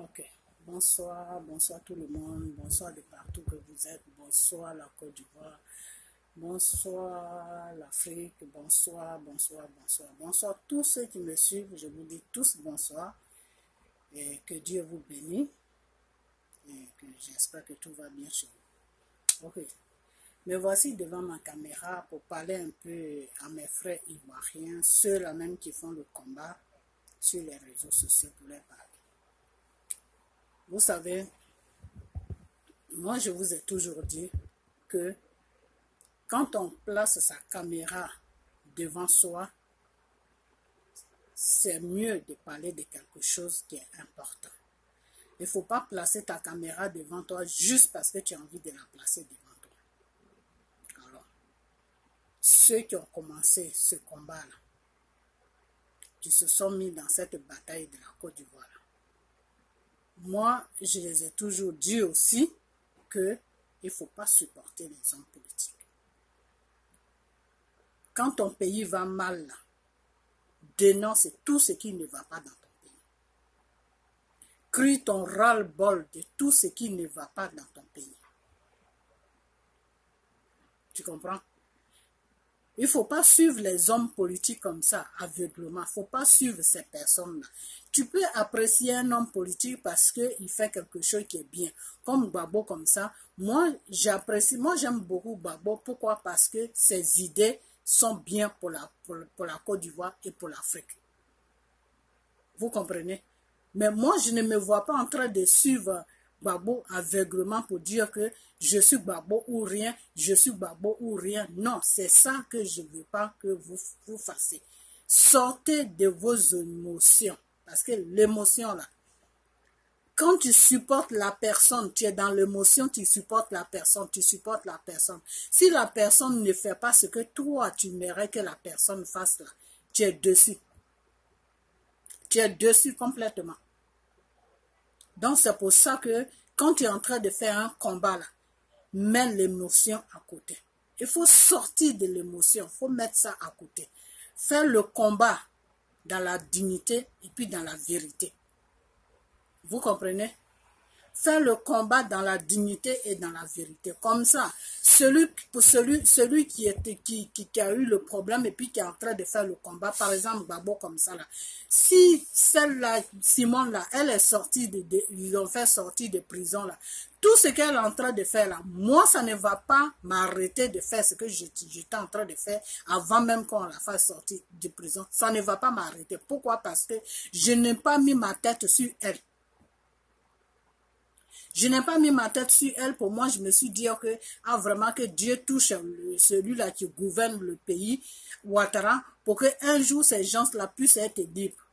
Ok. Bonsoir, bonsoir tout le monde, bonsoir de partout que vous êtes, bonsoir la Côte d'Ivoire, bonsoir l'Afrique, bonsoir, bonsoir, bonsoir, bonsoir tous ceux qui me suivent, je vous dis tous bonsoir et que Dieu vous bénisse et que j'espère que tout va bien chez vous. Ok. Me voici devant ma caméra pour parler un peu à mes frères ivoiriens, ceux-là même qui font le combat sur les réseaux sociaux pour les parler. Vous savez, moi je vous ai toujours dit que quand on place sa caméra devant soi, c'est mieux de parler de quelque chose qui est important. Il ne faut pas placer ta caméra devant toi juste parce que tu as envie de la placer devant toi. Alors, ceux qui ont commencé ce combat-là, qui se sont mis dans cette bataille de la Côte d'Ivoire, moi, je les ai toujours dit aussi qu'il ne faut pas supporter les hommes politiques. Quand ton pays va mal, là, dénonce tout ce qui ne va pas dans ton pays. Crie ton ras-le-bol de tout ce qui ne va pas dans ton pays. Tu comprends? Il ne faut pas suivre les hommes politiques comme ça, aveuglement. Il ne faut pas suivre ces personnes-là. Tu peux apprécier un homme politique parce qu'il fait quelque chose qui est bien. Comme Gbagbo comme ça. Moi, j'apprécie, moi j'aime beaucoup Gbagbo. Pourquoi? Parce que ses idées sont bien pour la Côte d'Ivoire et pour l'Afrique. Vous comprenez? Mais moi, je ne me vois pas en train de suivre Gbagbo aveuglement pour dire que je suis Gbagbo ou rien, je suis Gbagbo ou rien. Non, c'est ça que je ne veux pas que vous fassiez. Sortez de vos émotions. Parce que l'émotion là, quand tu supportes la personne, tu es dans l'émotion, tu supportes la personne, tu supportes la personne. Si la personne ne fait pas ce que toi, tu mérites que la personne fasse là, tu es dessus. Tu es dessus complètement. Donc, c'est pour ça que quand tu es en train de faire un combat là, mets l'émotion à côté. Il faut sortir de l'émotion, il faut mettre ça à côté. Faire le combat dans la dignité et puis dans la vérité. Vous comprenez? Faire le combat dans la dignité et dans la vérité. Comme ça, celui qui a eu le problème et puis qui est en train de faire le combat, par exemple, Gbagbo comme ça, là. Si celle-là, Simone, là, elle est sortie, ils l'ont fait sortir de prison, là. Tout ce qu'elle est en train de faire, là, moi, ça ne va pas m'arrêter de faire ce que j'étais en train de faire avant même qu'on la fasse sortir de prison. Ça ne va pas m'arrêter. Pourquoi? Parce que je n'ai pas mis ma tête sur elle. Je n'ai pas mis ma tête sur elle. Pour moi, je me suis dit que, vraiment que Dieu touche celui-là qui gouverne le pays, Ouattara, pour qu'un jour ces gens-là puissent être libres.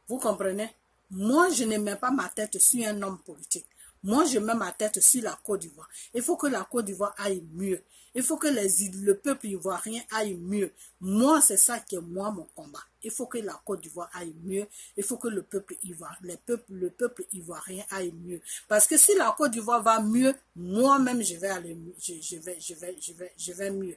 Vous comprenez? Moi, je ne mets pas ma tête sur un homme politique. Moi, je mets ma tête sur la Côte d'Ivoire. Il faut que la Côte d'Ivoire aille mieux. Il faut que le peuple ivoirien aille mieux. Moi, c'est ça qui est moi mon combat. Il faut que la Côte d'Ivoire aille mieux. Il faut que le peuple ivoirien aille mieux. Parce que si la Côte d'Ivoire va mieux, moi-même, je vais aller, je vais mieux.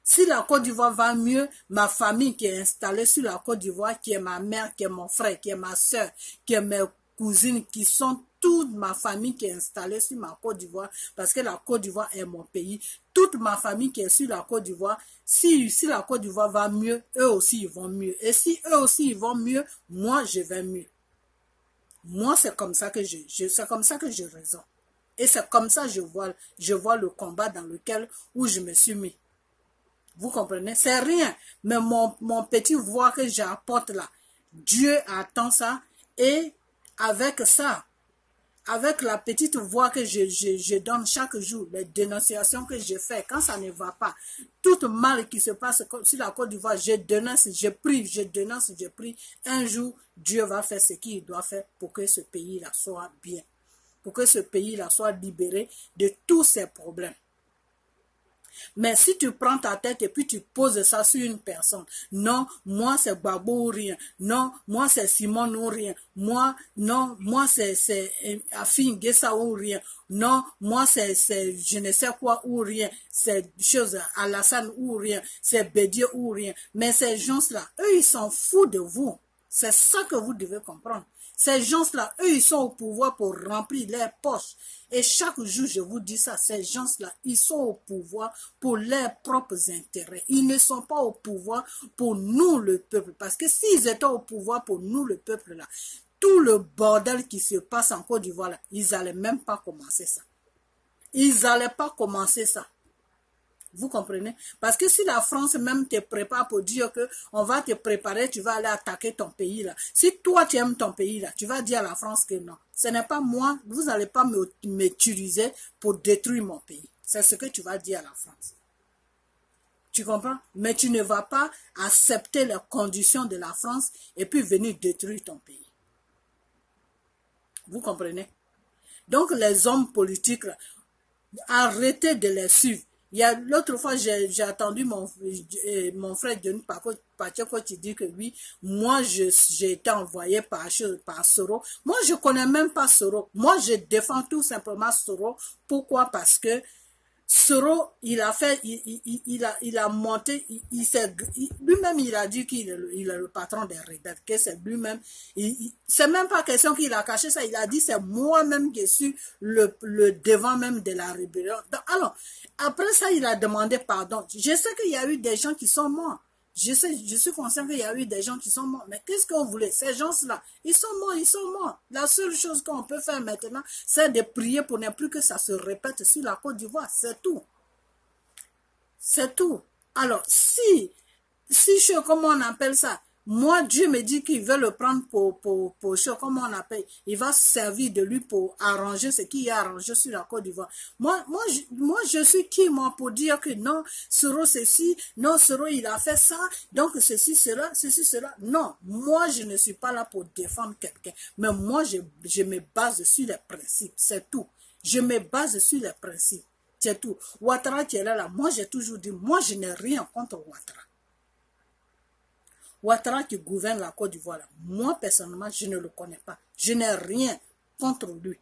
Si la Côte d'Ivoire va mieux, ma famille qui est installée sur la Côte d'Ivoire, qui est ma mère, qui est mon frère, qui est ma soeur, qui est mes cousines, qui sont toute ma famille qui est installée sur ma Côte d'Ivoire, parce que la Côte d'Ivoire est mon pays. Toute ma famille qui est sur la Côte d'Ivoire, si la Côte d'Ivoire va mieux, eux aussi ils vont mieux. Et si eux aussi ils vont mieux, moi je vais mieux. Moi c'est comme ça que c'est comme ça que je raisonne. Et c'est comme ça que je vois le combat dans lequel où je me suis mis. Vous comprenez? C'est rien. Mais mon petit voix que j'apporte là, Dieu attend ça. Et avec ça, avec la petite voix que je donne chaque jour, les dénonciations que je fais, quand ça ne va pas, tout mal qui se passe sur la Côte d'Ivoire, je dénonce, je prie, je dénonce, je prie. Un jour, Dieu va faire ce qu'il doit faire pour que ce pays-là soit bien. Pour que ce pays-là soit libéré de tous ses problèmes. Mais si tu prends ta tête et puis tu poses ça sur une personne, non, moi c'est Gbagbo ou rien, non, moi c'est Simone ou rien, moi, non, moi c'est Afin Gessa ou rien, non, moi c'est je ne sais quoi ou rien, c'est chose Alassane ou rien, c'est Bédier ou rien. Mais ces gens-là, eux ils s'en foutent de vous. C'est ça que vous devez comprendre. Ces gens-là, eux, ils sont au pouvoir pour remplir leurs poches. Et chaque jour, je vous dis ça, ces gens-là, ils sont au pouvoir pour leurs propres intérêts. Ils ne sont pas au pouvoir pour nous, le peuple. Parce que s'ils étaient au pouvoir pour nous, le peuple, là, tout le bordel qui se passe en Côte d'Ivoire, là, ils n'allaient même pas commencer ça. Ils n'allaient pas commencer ça. Vous comprenez? Parce que si la France même te prépare pour dire que on va te préparer, tu vas aller attaquer ton pays là. Si toi tu aimes ton pays là, tu vas dire à la France que non. Ce n'est pas moi, vous n'allez pas m'utiliser pour détruire mon pays. C'est ce que tu vas dire à la France. Tu comprends? Mais tu ne vas pas accepter les conditions de la France et puis venir détruire ton pays. Vous comprenez? Donc les hommes politiques, là, arrêtez de les suivre. Il y a l'autre fois, j'ai attendu mon frère Denis Pacheco qui dit que oui, moi j'ai été envoyé par Soro. Moi je connais même pas Soro. Moi je défends tout simplement Soro. Pourquoi? Parce que Soro, il a fait, il a monté, lui-même il a dit qu'il est le patron des rebelles, que c'est lui-même, c'est même pas question qu'il a caché ça, il a dit c'est moi-même qui suis le devant même de la rébellion. Donc, alors, après ça, il a demandé pardon. Je sais qu'il y a eu des gens qui sont morts. Je suis conscient qu'il y a eu des gens qui sont morts. Mais qu'est-ce qu'on voulait? Ces gens-là, ils sont morts, ils sont morts. La seule chose qu'on peut faire maintenant, c'est de prier pour ne plus que ça se répète sur la Côte d'Ivoire. C'est tout. C'est tout. Alors, si comment on appelle ça? Moi, Dieu me dit qu'il veut le prendre pour comment on appelle, il va servir de lui pour arranger ce qu'il a arrangé sur la Côte d'Ivoire. Moi, je suis qui, moi, pour dire que non, Soro ceci, non, Soro, il a fait ça, donc ceci, cela. Non, moi, je ne suis pas là pour défendre quelqu'un. Mais moi, je me base sur les principes, c'est tout. Je me base sur les principes, c'est tout. Ouattara qui est là, moi, j'ai toujours dit, moi, je n'ai rien contre Ouattara. Ouattara qui gouverne la Côte d'Ivoire, moi personnellement, je ne le connais pas. Je n'ai rien contre lui.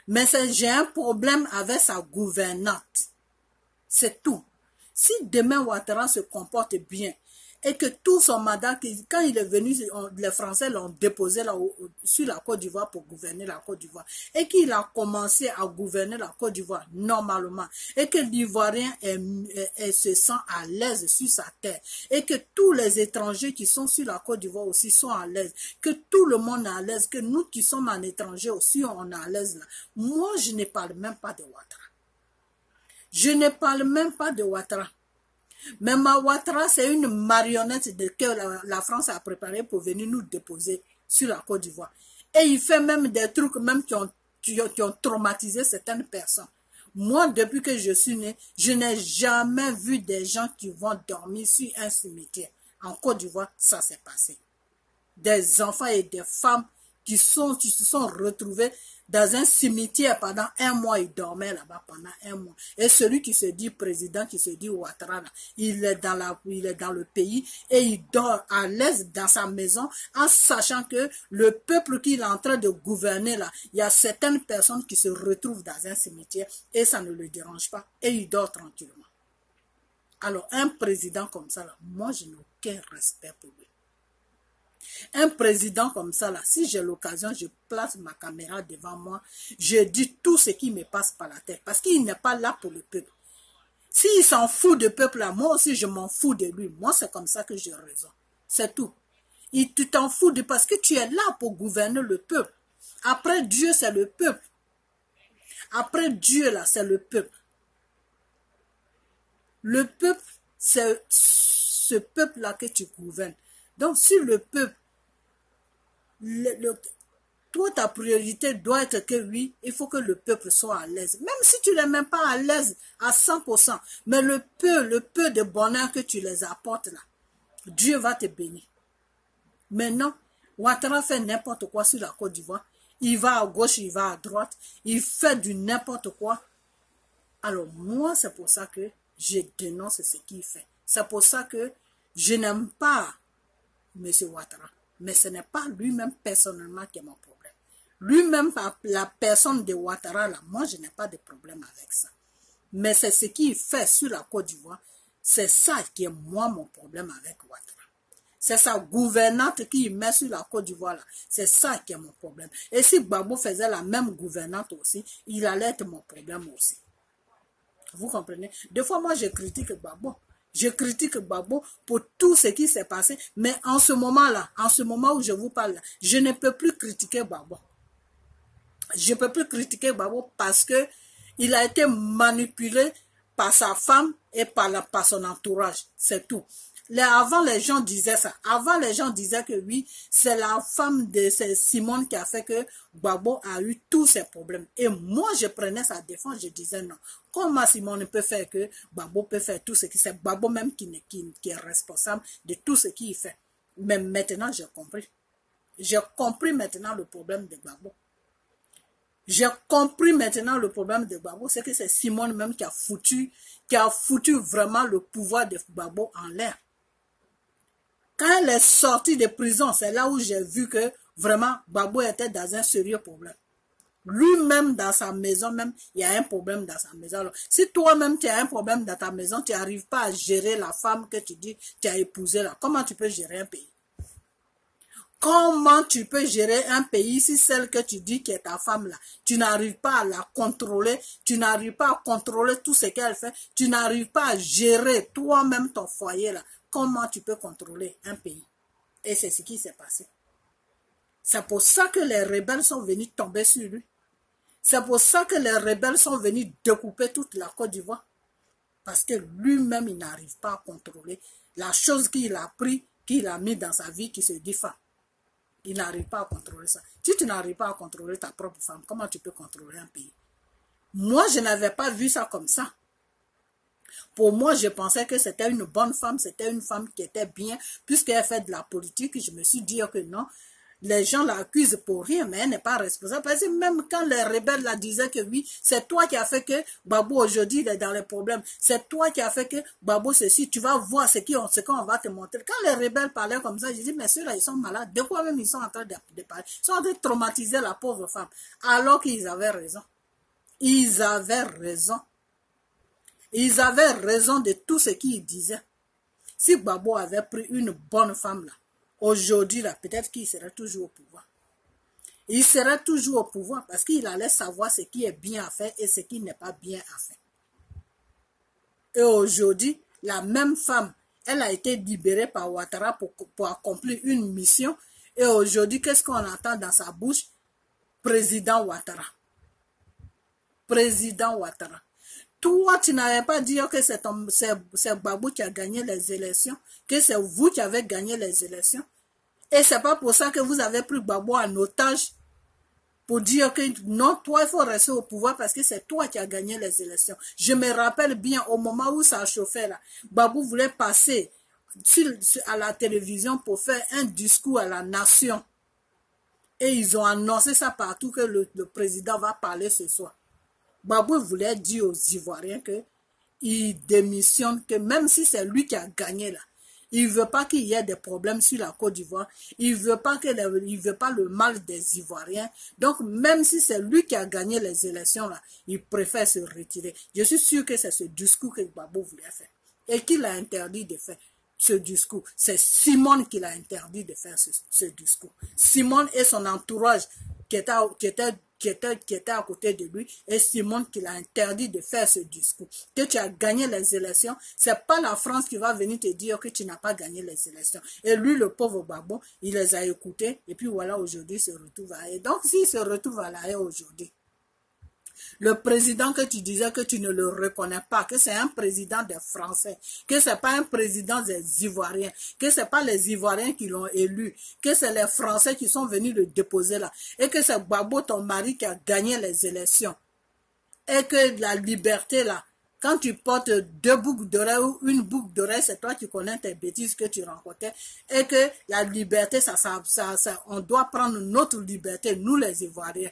Mais j'ai un problème avec sa gouvernante. C'est tout. Si demain Ouattara se comporte bien et que tout son mandat, quand il est venu, les Français l'ont déposé là sur la Côte d'Ivoire pour gouverner la Côte d'Ivoire, et qu'il a commencé à gouverner la Côte d'Ivoire normalement, et que l'Ivoirien se sent à l'aise sur sa terre, et que tous les étrangers qui sont sur la Côte d'Ivoire aussi sont à l'aise, que tout le monde est à l'aise, que nous qui sommes en étranger aussi on est à l'aise là. Moi, je ne parle même pas de Ouattara. Je ne parle même pas de Ouattara. Mais Ouattara, c'est une marionnette que la France a préparée pour venir nous déposer sur la Côte d'Ivoire. Et il fait même des trucs même qui ont traumatisé certaines personnes. Moi, depuis que je suis né, je n'ai jamais vu des gens qui vont dormir sur un cimetière. En Côte d'Ivoire, ça s'est passé. Des enfants et des femmes qui se sont retrouvés dans un cimetière pendant un mois, il dormait là-bas pendant un mois. Et celui qui se dit président, qui se dit Ouattara, il est dans le pays et il dort à l'aise dans sa maison en sachant que le peuple qu'il est en train de gouverner là, il y a certaines personnes qui se retrouvent dans un cimetière et ça ne le dérange pas et il dort tranquillement. Alors un président comme ça là, moi je n'ai aucun respect pour lui. Un président comme ça, là, si j'ai l'occasion, je place ma caméra devant moi, je dis tout ce qui me passe par la tête, parce qu'il n'est pas là pour le peuple. S'il s'en fout du peuple, là, moi aussi je m'en fous de lui. Moi, c'est comme ça que j'ai raison. C'est tout. Et tu t'en fous parce que tu es là pour gouverner le peuple. Après Dieu, c'est le peuple. Après Dieu, là, c'est le peuple. Le peuple, c'est ce peuple-là que tu gouvernes. Donc, si le peuple, toi, ta priorité doit être que oui, il faut que le peuple soit à l'aise. Même si tu ne l'es même pas à l'aise à 100%, mais le peu de bonheur que tu les apportes là, Dieu va te bénir. Maintenant, Ouattara fait n'importe quoi sur la Côte d'Ivoire. Il va à gauche, il va à droite. Il fait du n'importe quoi. Alors moi, c'est pour ça que je dénonce ce qu'il fait. C'est pour ça que je n'aime pas M. Ouattara. Mais ce n'est pas lui-même personnellement qui est mon problème. Lui-même, la personne de Ouattara, là, moi, je n'ai pas de problème avec ça. Mais c'est ce qu'il fait sur la Côte d'Ivoire. C'est ça qui est moi mon problème avec Ouattara. C'est sa gouvernante qui met sur la Côte d'Ivoire là. C'est ça qui est mon problème. Et si Gbagbo faisait la même gouvernante aussi, il allait être mon problème aussi. Vous comprenez? Des fois, moi, je critique Gbagbo. Je critique Gbagbo pour tout ce qui s'est passé. Mais en ce moment-là, en ce moment où je vous parle, là, je ne peux plus critiquer Gbagbo. Je ne peux plus critiquer Gbagbo parce que il a été manipulé par sa femme et par son entourage. C'est tout. Avant, les gens disaient ça. Avant, les gens disaient que oui, c'est la femme de Simone qui a fait que Gbagbo a eu tous ses problèmes. Et moi, je prenais sa défense, je disais non. Comment Simone peut faire que Gbagbo peut faire tout ce qui... C'est Gbagbo même qui est responsable de tout ce qu'il fait. Mais maintenant, j'ai compris. J'ai compris maintenant le problème de Gbagbo. J'ai compris maintenant le problème de Gbagbo, c'est que c'est Simone même qui a foutu vraiment le pouvoir de Gbagbo en l'air. Quand elle est sortie de prison, c'est là où j'ai vu que vraiment Gbagbo était dans un sérieux problème. Lui-même dans sa maison, même, il y a un problème dans sa maison. Alors, si toi-même tu as un problème dans ta maison, tu n'arrives pas à gérer la femme que tu dis tu as épousée là, comment tu peux gérer un pays? Comment tu peux gérer un pays si celle que tu dis qui est ta femme là, tu n'arrives pas à la contrôler, tu n'arrives pas à contrôler tout ce qu'elle fait, tu n'arrives pas à gérer toi-même ton foyer là, comment tu peux contrôler un pays? Et c'est ce qui s'est passé. C'est pour ça que les rebelles sont venus tomber sur lui. C'est pour ça que les rebelles sont venus découper toute la Côte d'Ivoire. Parce que lui-même, il n'arrive pas à contrôler la chose qu'il a pris, qu'il a mis dans sa vie, qui se dit femme. Il n'arrive pas à contrôler ça. Si tu n'arrives pas à contrôler ta propre femme, comment tu peux contrôler un pays? Moi, je n'avais pas vu ça comme ça. Pour moi, je pensais que c'était une bonne femme, c'était une femme qui était bien, puisqu'elle fait de la politique. Je me suis dit que non, les gens l'accusent pour rien, mais elle n'est pas responsable. Parce que même quand les rebelles la disaient que oui, c'est toi qui as fait que Gbagbo aujourd'hui il est dans les problèmes. C'est toi qui as fait que Gbagbo ceci, tu vas voir ce qu'on va te montrer. Quand les rebelles parlaient comme ça, je dis, mais ceux-là, ils sont malades. De quoi même ils sont en train de parler? Ils sont en train de traumatiser la pauvre femme. Alors qu'ils avaient raison. Ils avaient raison. Ils avaient raison de tout ce qu'ils disaient. Si Gbagbo avait pris une bonne femme là, aujourd'hui, là, peut-être qu'il serait toujours au pouvoir. Il serait toujours au pouvoir parce qu'il allait savoir ce qui est bien à faire et ce qui n'est pas bien à faire. Et aujourd'hui, la même femme, elle a été libérée par Ouattara pour accomplir une mission. Et aujourd'hui, qu'est-ce qu'on entend dans sa bouche? Président Ouattara. Président Ouattara. Toi, tu n'avais pas dit que c'est Gbagbo qui a gagné les élections, que c'est vous qui avez gagné les élections. Et c'est pas pour ça que vous avez pris Gbagbo en otage pour dire que non, toi, il faut rester au pouvoir parce que c'est toi qui as gagné les élections. Je me rappelle bien, au moment où ça chauffait là, Gbagbo voulait passer à la télévision pour faire un discours à la nation. Et ils ont annoncé ça partout que le président va parler ce soir. Gbagbo voulait dire aux Ivoiriens qu'il démissionne, que même si c'est lui qui a gagné là, il ne veut pas qu'il y ait des problèmes sur la Côte d'Ivoire, il ne veut pas le mal des Ivoiriens. Donc même si c'est lui qui a gagné les élections là, il préfère se retirer. Je suis sûr que c'est ce discours que Gbagbo voulait faire et qu'il a interdit de faire ce discours. C'est Simone qui l'a interdit de faire ce discours. Simone et son entourage qui était à côté de lui, et Simone qui l'a interdit de faire ce discours. Que tu as gagné les élections, c'est pas la France qui va venir te dire que tu n'as pas gagné les élections. Et lui, le pauvre Gbagbo, il les a écoutés, et puis voilà, aujourd'hui, il se retrouve à La Haye. Donc, s'il se retrouve à La Haye aujourd'hui, le président que tu disais que tu ne le reconnais pas, que c'est un président des Français, que c'est pas un président des Ivoiriens, que c'est pas les Ivoiriens qui l'ont élu, que c'est les Français qui sont venus le déposer là, et que c'est Gbagbo, ton mari, qui a gagné les élections. Et que la liberté là, quand tu portes 2 boucles d'oreilles ou une boucle d'oreille, c'est toi qui connais tes bêtises que tu rencontrais. Et que la liberté, on doit prendre notre liberté, nous les Ivoiriens.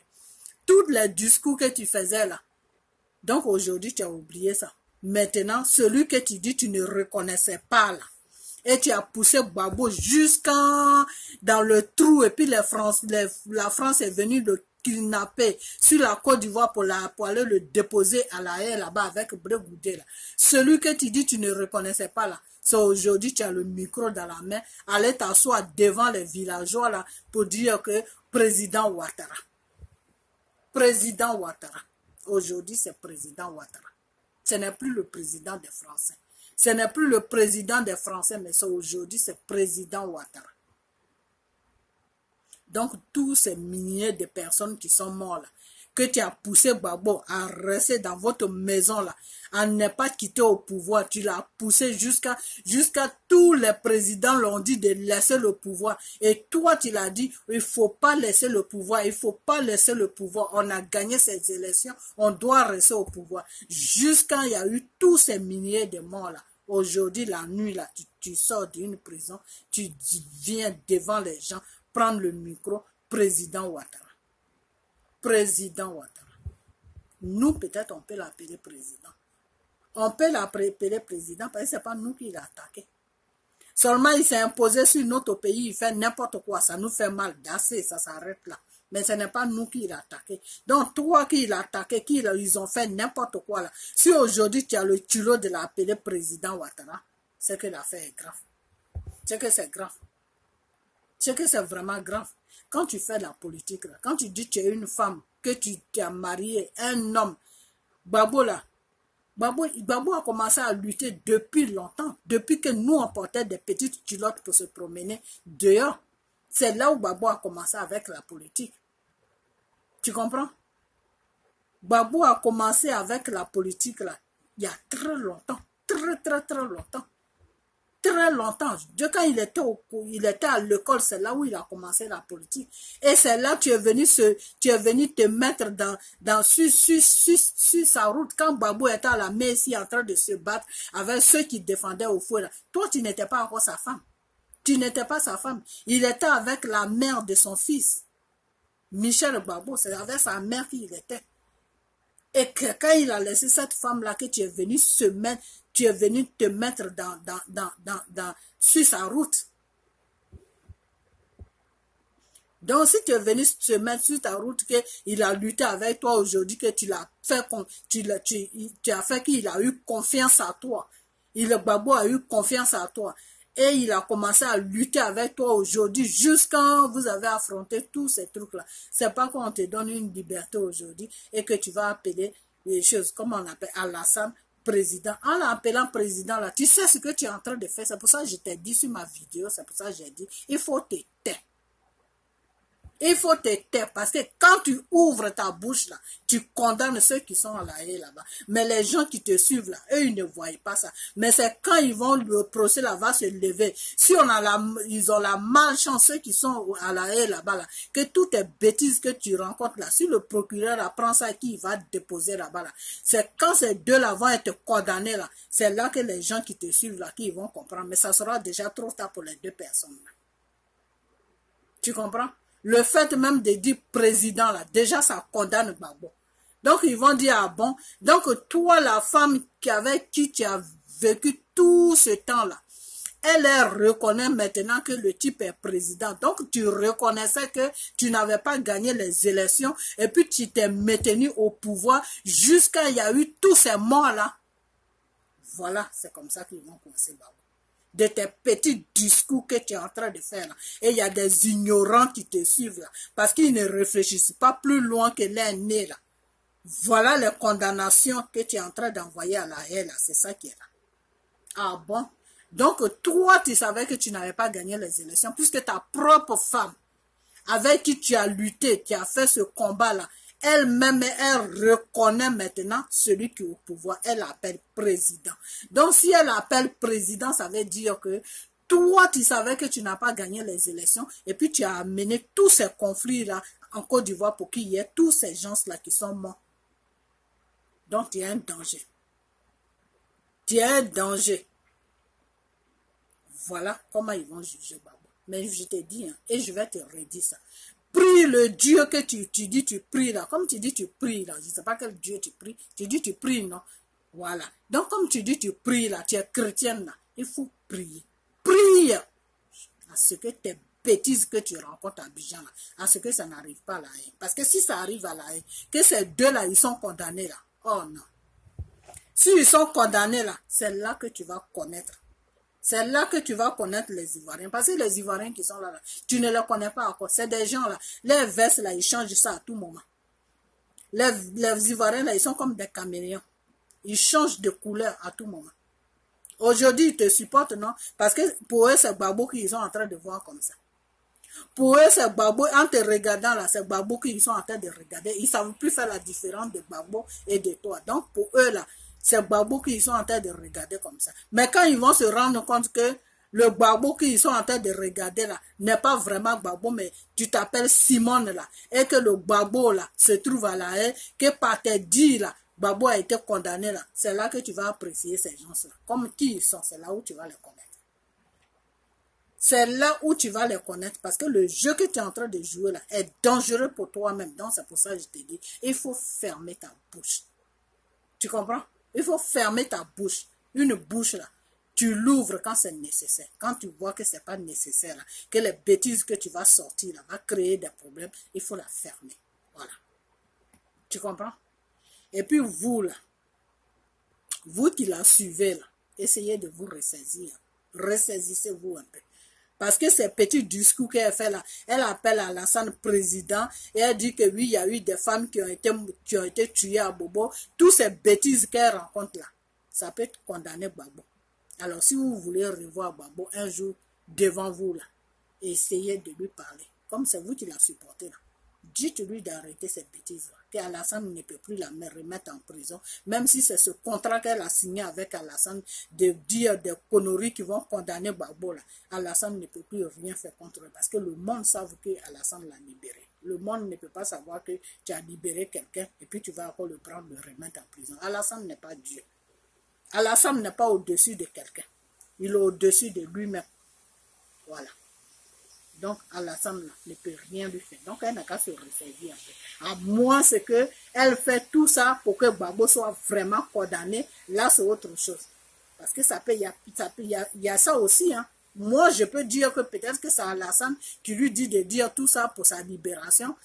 Tous les discours que tu faisais là. Donc aujourd'hui, tu as oublié ça. Maintenant, celui que tu dis tu ne reconnaissais pas là. Et tu as poussé Gbagbo jusqu'à dans le trou. Et puis la France est venue le kidnapper sur la Côte d'Ivoire pour aller le déposer à La Haye là-bas avec Blé Goudé là. Celui que tu dis tu ne reconnaissais pas là. C'est aujourd'hui, tu as le micro dans la main, allez t'asseoir devant les villageois là pour dire que président Ouattara. Président Ouattara. Aujourd'hui, c'est président Ouattara. Ce n'est plus le président des Français. Ce n'est plus le président des Français, mais aujourd'hui, c'est président Ouattara. Donc, tous ces milliers de personnes qui sont mortes là, que tu as poussé Gbagbo à rester dans votre maison là, à ne pas quitter au pouvoir, tu l'as poussé jusqu'à tous les présidents l'ont dit de laisser le pouvoir. Et toi, tu l'as dit, il faut pas laisser le pouvoir, il faut pas laisser le pouvoir. On a gagné ces élections, on doit rester au pouvoir. Jusqu'à il y a eu tous ces milliers de morts là. Aujourd'hui, la nuit là, tu sors d'une prison, tu viens devant les gens, prendre le micro, président Ouattara. Président Ouattara. Nous, peut-être, on peut l'appeler président. On peut l'appeler président parce que ce n'est pas nous qui l'a attaqué. Seulement, il s'est imposé sur notre pays, il fait n'importe quoi. Ça nous fait mal d'assez, ça s'arrête là. Mais ce n'est pas nous qui l'a attaqué. Donc, toi qui l'a attaqué, ils ont fait n'importe quoi là. Si aujourd'hui, tu as le culot de l'appeler président Ouattara, c'est que l'affaire est grave. C'est que c'est grave. C'est que c'est vraiment grave. Quand tu fais la politique, là, quand tu dis que tu es une femme, que tu as marié un homme, Gbagbo là, Gbagbo a commencé à lutter depuis longtemps, depuis que nous on portait des petites culottes pour se promener dehors. C'est là où Gbagbo a commencé avec la politique. Tu comprends? Gbagbo a commencé avec la politique là, il y a très longtemps, très longtemps. Très longtemps. Quand il était à l'école, c'est là où il a commencé la politique. Et c'est là que tu es venu te mettre sur sa route. Quand Gbagbo était à la mer ici en train de se battre avec ceux qui défendaient au feu. Là. Toi, tu n'étais pas encore sa femme. Tu n'étais pas sa femme. Il était avec la mère de son fils. Michel Gbagbo, c'est avec sa mère qu'il était. Et que quand il a laissé cette femme-là, que tu es venu te mettre sur sa route. Donc, si tu es venu te mettre sur ta route, qu'il a lutté avec toi aujourd'hui, que tu as fait qu'il a eu confiance à toi. Gbagbo a eu confiance à toi. Et il a commencé à lutter avec toi aujourd'hui, jusqu'à vous avez affronté tous ces trucs-là. C'est pas qu'on te donne une liberté aujourd'hui et que tu vas appeler les choses, comme on appelle Alassane, président. En l'appelant président, là, tu sais ce que tu es en train de faire. C'est pour ça que je t'ai dit sur ma vidéo, c'est pour ça que j'ai dit, il faut te taire. Il faut te taire parce que quand tu ouvres ta bouche là, tu condamnes ceux qui sont à la haie là-bas. Mais les gens qui te suivent là, eux ils ne voient pas ça. Mais c'est quand ils vont, le procès là va se lever. Si ils ont la malchance, ceux qui sont à la haie là-bas là, que toutes les bêtises que tu rencontres là, si le procureur apprend ça, qui va déposer là-bas là, c'est quand ces deux là vont être condamnés là, c'est là que les gens qui te suivent là, qui vont comprendre. Mais ça sera déjà trop tard pour les deux personnes là. Tu comprends? Le fait même de dire président, là, déjà ça condamne Gbagbo. Donc ils vont dire, ah bon, donc toi la femme avec qui tu as vécu tout ce temps-là, elle reconnaît maintenant que le type est président. Donc tu reconnaissais que tu n'avais pas gagné les élections et puis tu t'es maintenu au pouvoir jusqu'à il y a eu tous ces morts-là. Voilà, c'est comme ça qu'ils vont commencer Gbagbo. De tes petits discours que tu es en train de faire là. Et il y a des ignorants qui te suivent là. Parce qu'ils ne réfléchissent pas plus loin que leur nez là. Voilà les condamnations que tu es en train d'envoyer à la haie là. C'est ça qui est là. Ah bon? Donc toi tu savais que tu n'avais pas gagné les élections puisque ta propre femme avec qui tu as lutté, qui a fait ce combat là, elle-même, elle reconnaît maintenant celui qui est au pouvoir. Elle l'appelle président. Donc, si elle l'appelle président, ça veut dire que toi, tu savais que tu n'as pas gagné les élections et puis tu as amené tous ces conflits-là en Côte d'Ivoire pour qu'il y ait tous ces gens-là qui sont morts. Donc, tu es un danger. Tu es un danger. Voilà comment ils vont juger Gbagbo. Mais je t'ai dit, hein, et je vais te redire ça. Prie le Dieu que tu dis, tu pries là. Comme tu dis, tu pries là. Je ne sais pas quel Dieu tu pries. Tu dis, tu pries, non? Voilà. Donc, comme tu dis, tu pries là. Tu es chrétienne là. Il faut prier. Prie à ce que tes bêtises que tu rencontres à Abidjan là, à ce que ça n'arrive pas à la haine. Parce que si ça arrive à la haine, que ces deux là, ils sont condamnés là. Oh non. S'ils sont condamnés là, c'est là que tu vas connaître C'est là que tu vas connaître les Ivoiriens. Parce que les Ivoiriens qui sont là, tu ne les connais pas encore. C'est des gens là. Les vestes là, ils changent ça à tout moment. Les Ivoiriens là, ils sont comme des caméléons. Ils changent de couleur à tout moment. Aujourd'hui, ils te supportent, non? Parce que pour eux, c'est Gbagbo qu'ils sont en train de voir comme ça. Pour eux, c'est Gbagbo, en te regardant là, c'est Gbagbo qu'ils sont en train de regarder. Ils ne savent plus faire la différence de Gbagbo et de toi. Donc, pour eux là, c'est Gbagbo qu'ils sont en train de regarder comme ça. Mais quand ils vont se rendre compte que le Gbagbo qu'ils sont en train de regarder là, n'est pas vraiment Gbagbo, mais tu t'appelles Simone là, et que le Gbagbo là se trouve à la haie, que par tes dits là, Gbagbo a été condamné là, c'est là que tu vas apprécier ces gens-là. Comme qui ils sont, c'est là où tu vas les connaître. C'est là où tu vas les connaître parce que le jeu que tu es en train de jouer là est dangereux pour toi-même. Donc c'est pour ça que je te dis, il faut fermer ta bouche. Tu comprends? Il faut fermer ta bouche. Une bouche là, tu l'ouvres quand c'est nécessaire. Quand tu vois que c'est pas nécessaire là, que les bêtises que tu vas sortir là, va créer des problèmes, il faut la fermer. Voilà. Tu comprends? Et puis vous là, vous qui la suivez là, essayez de vous ressaisir. Ressaisissez-vous un peu. Parce que ces petits discours qu'elle fait là, elle appelle Alassane président et elle dit que oui, il y a eu des femmes qui ont été tuées à Bobo. Toutes ces bêtises qu'elle rencontre là, ça peut condamner Gbagbo. Alors si vous voulez revoir Gbagbo un jour devant vous là, essayez de lui parler. Comme c'est vous qui la supportez là. Dites-lui d'arrêter ces bêtises-là, qu'Alassane ne peut plus la remettre en prison, même si c'est ce contrat qu'elle a signé avec Alassane de dire des conneries qui vont condamner Gbagbo là. Alassane ne peut plus rien faire contre eux parce que le monde sait que Alassane l'a libéré. Le monde ne peut pas savoir que tu as libéré quelqu'un et puis tu vas encore le prendre, le remettre en prison. Alassane n'est pas Dieu. Alassane n'est pas au-dessus de quelqu'un. Il est au-dessus de lui-même. Voilà. Donc, Alassane ne peut rien lui faire. Donc, elle n'a qu'à se ressaisir un peu. À moins c'est qu'elle fait tout ça pour que Gbagbo soit vraiment condamné. Là, c'est autre chose. Parce que il y a ça aussi. Hein. Moi, je peux dire que peut-être que c'est Alassane qui lui dit de dire tout ça pour sa libération.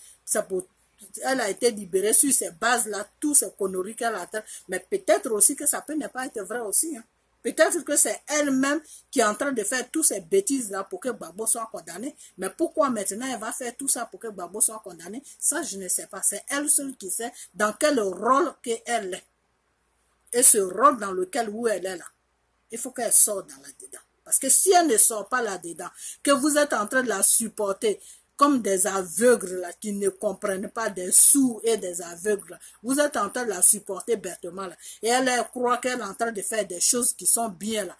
Elle a été libérée sur ces bases-là, toutes ces conneries qu'elle a. Mais peut-être aussi que ça peut ne pas être vrai aussi. Hein. Peut-être que c'est elle-même qui est en train de faire toutes ces bêtises-là pour que Gbagbo soit condamné. Mais pourquoi maintenant elle va faire tout ça pour que Gbagbo soit condamné? Ça, je ne sais pas. C'est elle seule qui sait dans quel rôle qu'elle est. Et ce rôle dans lequel où elle est là, il faut qu'elle sorte dans là-dedans. Parce que si elle ne sort pas là-dedans, que vous êtes en train de la supporter comme des aveugles là, qui ne comprennent pas, des sourds et des aveugles, là. Vous êtes en train de la supporter bêtement là. Et elle croit qu'elle est en train de faire des choses qui sont bien là.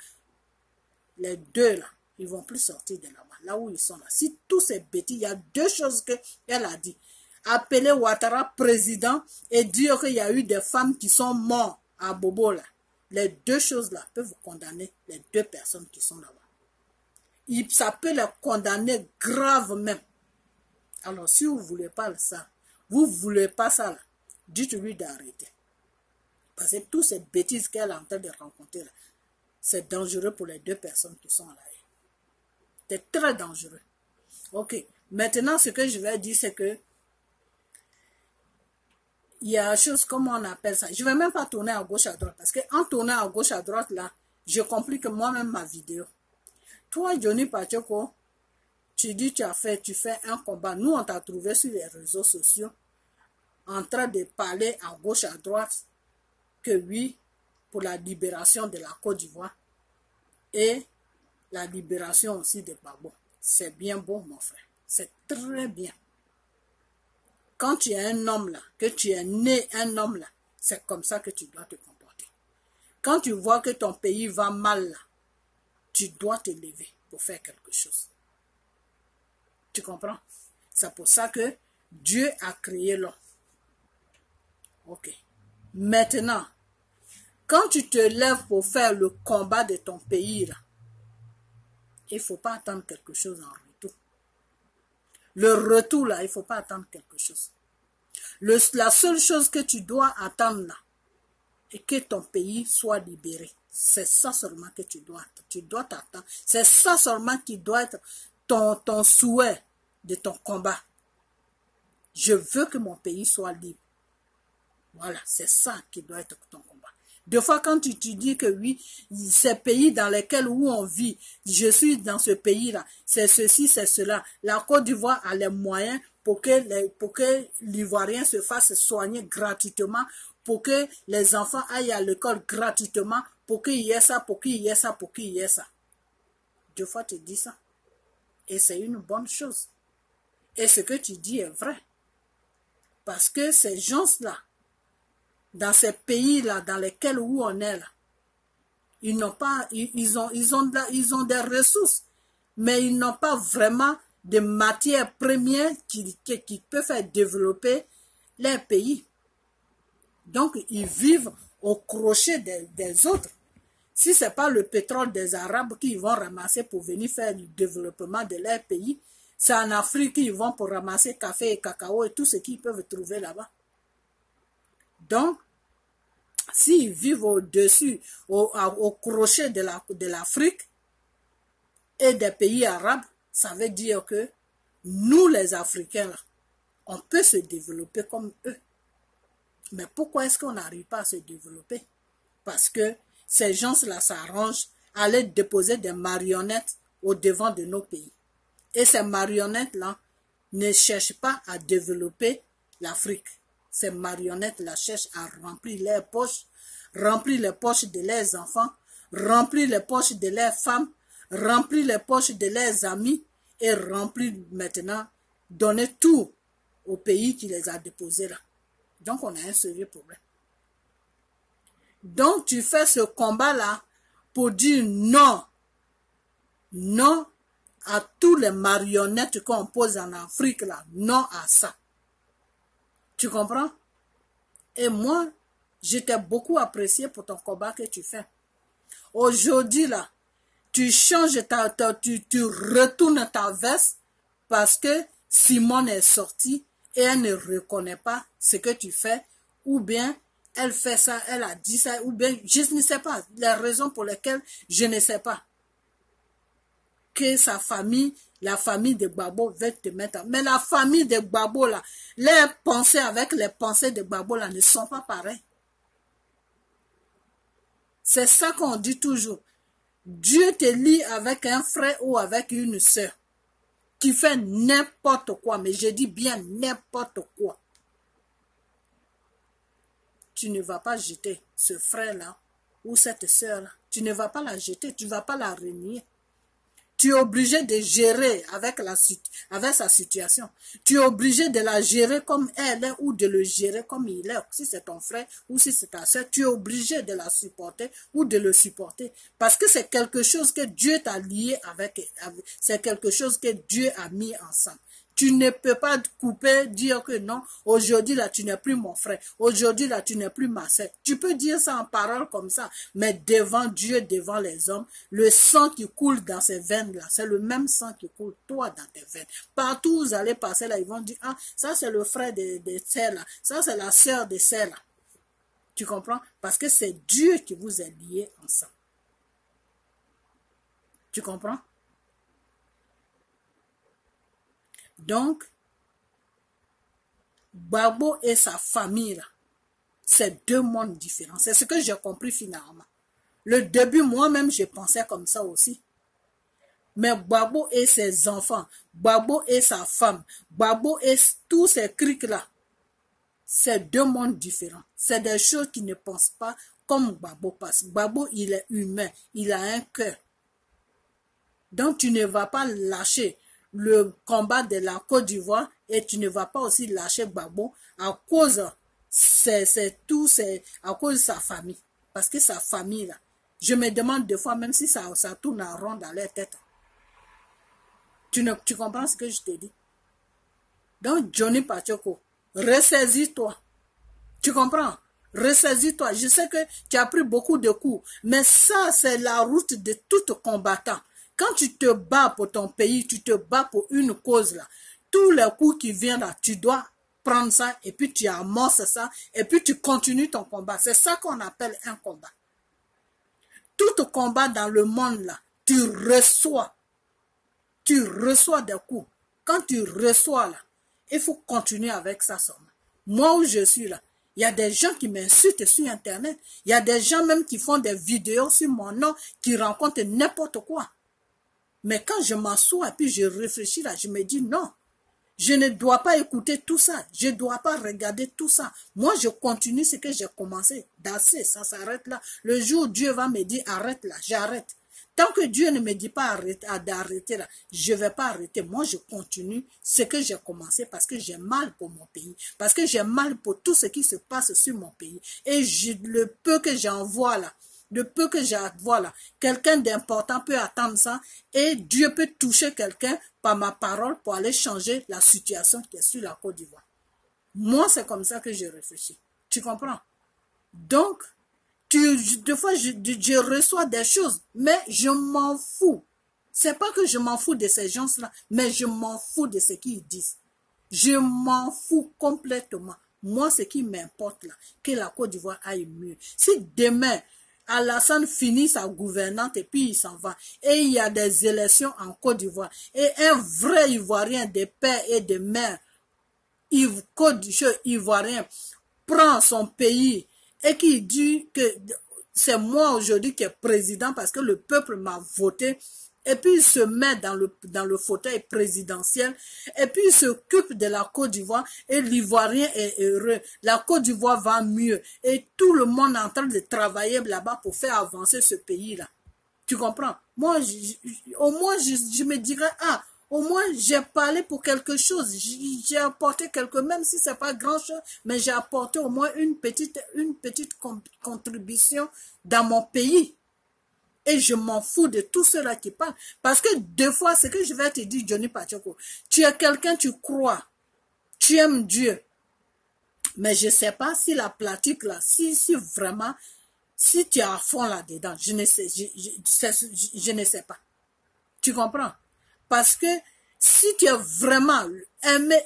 Les deux là, ils vont plus sortir de là-bas, là où ils sont là. Si tous ces bêtises, il y a deux choses qu'elle a dit. Appeler Ouattara président et dire qu'il y a eu des femmes qui sont mortes à Bobo là. Les deux choses là peuvent condamner les deux personnes qui sont là-bas. Ça peut les condamner grave même. Alors, si vous ne voulez pas ça, vous ne voulez pas ça, là, dites-lui d'arrêter. Parce que toutes ces bêtises qu'elle est en train de rencontrer, là, c'est dangereux pour les deux personnes qui sont là. C'est très dangereux. Ok. Maintenant, ce que je vais dire, c'est que il y a une chose, comment on appelle ça. Je ne vais même pas tourner à gauche, à droite. Parce qu'en tournant à gauche, à droite, là, je complique moi-même ma vidéo. Toi, Johnny Pacheco, tu dis tu fais un combat. Nous, on t'a trouvé sur les réseaux sociaux en train de parler à gauche, à droite que oui, pour la libération de la Côte d'Ivoire et la libération aussi de Gbagbo. C'est bien beau, mon frère. C'est très bien. Quand tu es un homme là, que tu es né un homme là, c'est comme ça que tu dois te comporter. Quand tu vois que ton pays va mal là, tu dois te lever pour faire quelque chose. Tu comprends? C'est pour ça que Dieu a créé l'homme. Ok. Maintenant, quand tu te lèves pour faire le combat de ton pays, là, il ne faut pas attendre quelque chose en retour. Le retour, là, il ne faut pas attendre quelque chose. La seule chose que tu dois attendre, là, est que ton pays soit libéré. C'est ça seulement que tu dois attendre. Tu dois t'attendre. C'est ça seulement qui doit être ton souhait de ton combat. Je veux que mon pays soit libre. Voilà, c'est ça qui doit être ton combat. Des fois, quand tu dis que oui, ces pays dans lesquels où on vit, je suis dans ce pays-là, c'est ceci, c'est cela. La Côte d'Ivoire a les moyens pour que l'Ivoirien se fasse soigner gratuitement, pour que les enfants aillent à l'école gratuitement, pour qu'il y ait ça, pour qu'il y ait ça, pour qu'il y ait ça. Deux fois, tu dis ça. Et c'est une bonne chose. Et ce que tu dis est vrai. Parce que ces gens-là, dans ces pays-là, dans lesquels où on est là, ils n'ont pas, ils ont des ressources, mais ils n'ont pas vraiment de matières premières qui peuvent faire développer les pays. Donc, ils vivent au crochet des autres. Si ce n'est pas le pétrole des Arabes qu'ils vont ramasser pour venir faire le développement de leur pays, c'est en Afrique qu'ils vont pour ramasser café et cacao et tout ce qu'ils peuvent trouver là-bas. Donc, s'ils vivent au-dessus, au crochet de l'Afrique et des pays arabes, ça veut dire que nous, les Africains, là, on peut se développer comme eux. Mais pourquoi est-ce qu'on n'arrive pas à se développer? Parce que ces gens-là s'arrangent à aller déposer des marionnettes au devant de nos pays. Et ces marionnettes-là ne cherchent pas à développer l'Afrique. Ces marionnettes-là cherchent à remplir leurs poches, remplir les poches de leurs enfants, remplir les poches de leurs femmes, remplir les poches de leurs amis et remplir maintenant, donner tout au pays qui les a déposés là. Donc, on a un sérieux problème. Donc, tu fais ce combat-là pour dire non. Non à tous les marionnettes qu'on pose en Afrique là. Non à ça. Tu comprends? Et moi, je t'ai beaucoup apprécié pour ton combat que tu fais. Aujourd'hui là, tu changes tu retournes ta veste parce que Simone est sortie et elle ne reconnaît pas ce que tu fais, ou bien elle fait ça, elle a dit ça, ou bien je ne sais pas, les raisons pour lesquelles je ne sais pas. Que sa famille, la famille de Gbagbo veut te mettre. Mais la famille de Gbagbo là, les pensées avec les pensées de Gbagbo là ne sont pas pareilles. C'est ça qu'on dit toujours. Dieu te lie avec un frère ou avec une sœur qui fait n'importe quoi, mais je dis bien n'importe quoi. Tu ne vas pas jeter ce frère-là ou cette sœur-là. Tu ne vas pas la jeter, tu ne vas pas la renier. Tu es obligé de gérer avec sa situation. Tu es obligé de la gérer comme elle est ou de le gérer comme il est. Si c'est ton frère ou si c'est ta soeur, tu es obligé de la supporter ou de le supporter. Parce que c'est quelque chose que Dieu t'a lié avec c'est quelque chose que Dieu a mis ensemble. Tu ne peux pas couper, dire que non, aujourd'hui là tu n'es plus mon frère, aujourd'hui là tu n'es plus ma soeur. Tu peux dire ça en parole comme ça, mais devant Dieu, devant les hommes, le sang qui coule dans ces veines là, c'est le même sang qui coule toi dans tes veines. Partout où vous allez passer là, ils vont dire, ah, ça c'est le frère de sœur là, ça c'est la sœur de sœur là. Tu comprends? Parce que c'est Dieu qui vous a liés ensemble. Tu comprends? Donc, Gbagbo et sa famille, là, c'est deux mondes différents. C'est ce que j'ai compris finalement. Le début, moi-même, je pensais comme ça aussi. Mais Gbagbo et ses enfants, Gbagbo et sa femme, Gbagbo et tous ces crics-là, c'est deux mondes différents. C'est des choses qui ne pensent pas comme Gbagbo passe. Gbagbo, il est humain, il a un cœur. Donc, tu ne vas pas lâcher le combat de la Côte d'Ivoire et tu ne vas pas aussi lâcher Gbagbo à cause à cause de sa famille. Parce que sa famille, là, je me demande deux fois, même si ça tourne en rond dans leur tête. Tu comprends ce que je te dis? Donc, Johnny Pachoko, ressaisis-toi. Tu comprends? Ressaisis-toi. Je sais que tu as pris beaucoup de coups, mais ça, c'est la route de tout combattant. Quand tu te bats pour ton pays, tu te bats pour une cause là. Tous les coups qui viennent là, tu dois prendre ça et puis tu amorces ça et puis tu continues ton combat. C'est ça qu'on appelle un combat. Tout combat dans le monde là, tu reçois des coups. Quand tu reçois là, il faut continuer avec ça seulement. Moi où je suis là, Il y a des gens qui m'insultent sur Internet. Il y a des gens même qui font des vidéos sur mon nom, qui racontent n'importe quoi. Mais quand je m'assois et puis je réfléchis là, je me dis non. Je ne dois pas écouter tout ça. Je ne dois pas regarder tout ça. Moi, je continue ce que j'ai commencé. D'assez, ça s'arrête là. Le jour où Dieu va me dire arrête là, j'arrête. Tant que Dieu ne me dit pas d'arrêter là, je ne vais pas arrêter. Moi, je continue ce que j'ai commencé parce que j'ai mal pour mon pays. Parce que j'ai mal pour tout ce qui se passe sur mon pays. Et le peu que j'envoie là, quelqu'un d'important peut attendre ça et Dieu peut toucher quelqu'un par ma parole pour aller changer la situation qui est sur la Côte d'Ivoire. Moi, c'est comme ça que je réfléchis. Tu comprends? Donc, des fois, je reçois des choses, mais je m'en fous. C'est pas que je m'en fous de ces gens-là, mais je m'en fous de ce qu'ils disent. Je m'en fous complètement. Moi, ce qui m'importe là, que la Côte d'Ivoire aille mieux. Si demain, Alassane finit sa gouvernante et puis il s'en va, et il y a des élections en Côte d'Ivoire, et un vrai Ivoirien des pères et des mères, Ivoirien, prend son pays et qui dit que c'est moi aujourd'hui qui est président parce que le peuple m'a voté, et puis il se met dans le fauteuil présidentiel, et puis il s'occupe de la Côte d'Ivoire, et l'Ivoirien est heureux, la Côte d'Ivoire va mieux, et tout le monde est en train de travailler là-bas pour faire avancer ce pays-là. Tu comprends? Moi, au moins, je me dirais, ah, au moins, j'ai parlé pour quelque chose. J'ai apporté même si c'est pas grand-chose, mais j'ai apporté au moins une petite contribution dans mon pays. Et je m'en fous de tout cela qui parle. Parce que des fois, ce que je vais te dire, Johnny Pacheco, tu es quelqu'un, tu crois, tu aimes Dieu. Mais je sais pas si la pratique là, si vraiment, si tu es à fond là-dedans, je ne sais pas. Tu comprends? Parce que si tu es vraiment aimé,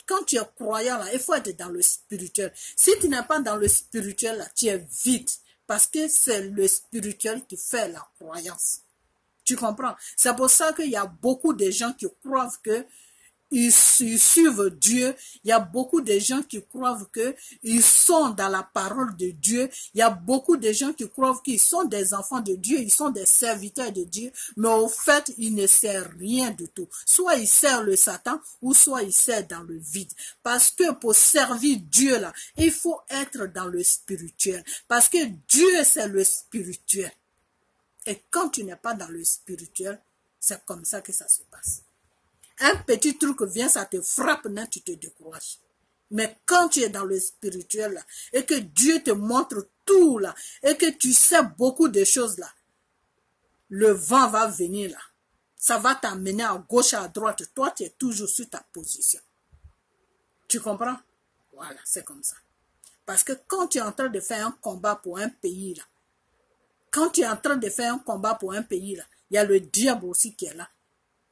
quand tu es croyant là, il faut être dans le spirituel. Si tu n'es pas dans le spirituel là, tu es vide. Parce que c'est le spirituel qui fait la croyance. Tu comprends? C'est pour ça qu'il y a beaucoup de gens qui croient que ils suivent Dieu. Il y a beaucoup de gens qui croient qu'ils sont dans la parole de Dieu. Il y a beaucoup de gens qui croient qu'ils sont des enfants de Dieu, ils sont des serviteurs de Dieu, mais au fait, ils ne servent rien du tout. Soit ils servent le Satan, ou soit ils servent dans le vide. Parce que pour servir Dieu, là, il faut être dans le spirituel. Parce que Dieu, c'est le spirituel. Et quand tu n'es pas dans le spirituel, c'est comme ça que ça se passe. Un petit truc vient, ça te frappe, là, tu te décourages. Mais quand tu es dans le spirituel, là, et que Dieu te montre tout, là, et que tu sais beaucoup de choses, là, le vent va venir, là. Ça va t'amener à gauche, à droite. Toi, tu es toujours sur ta position. Tu comprends? Voilà, c'est comme ça. Parce que quand tu es en train de faire un combat pour un pays, là, quand tu es en train de faire un combat pour un pays, là, il y a le diable aussi qui est là.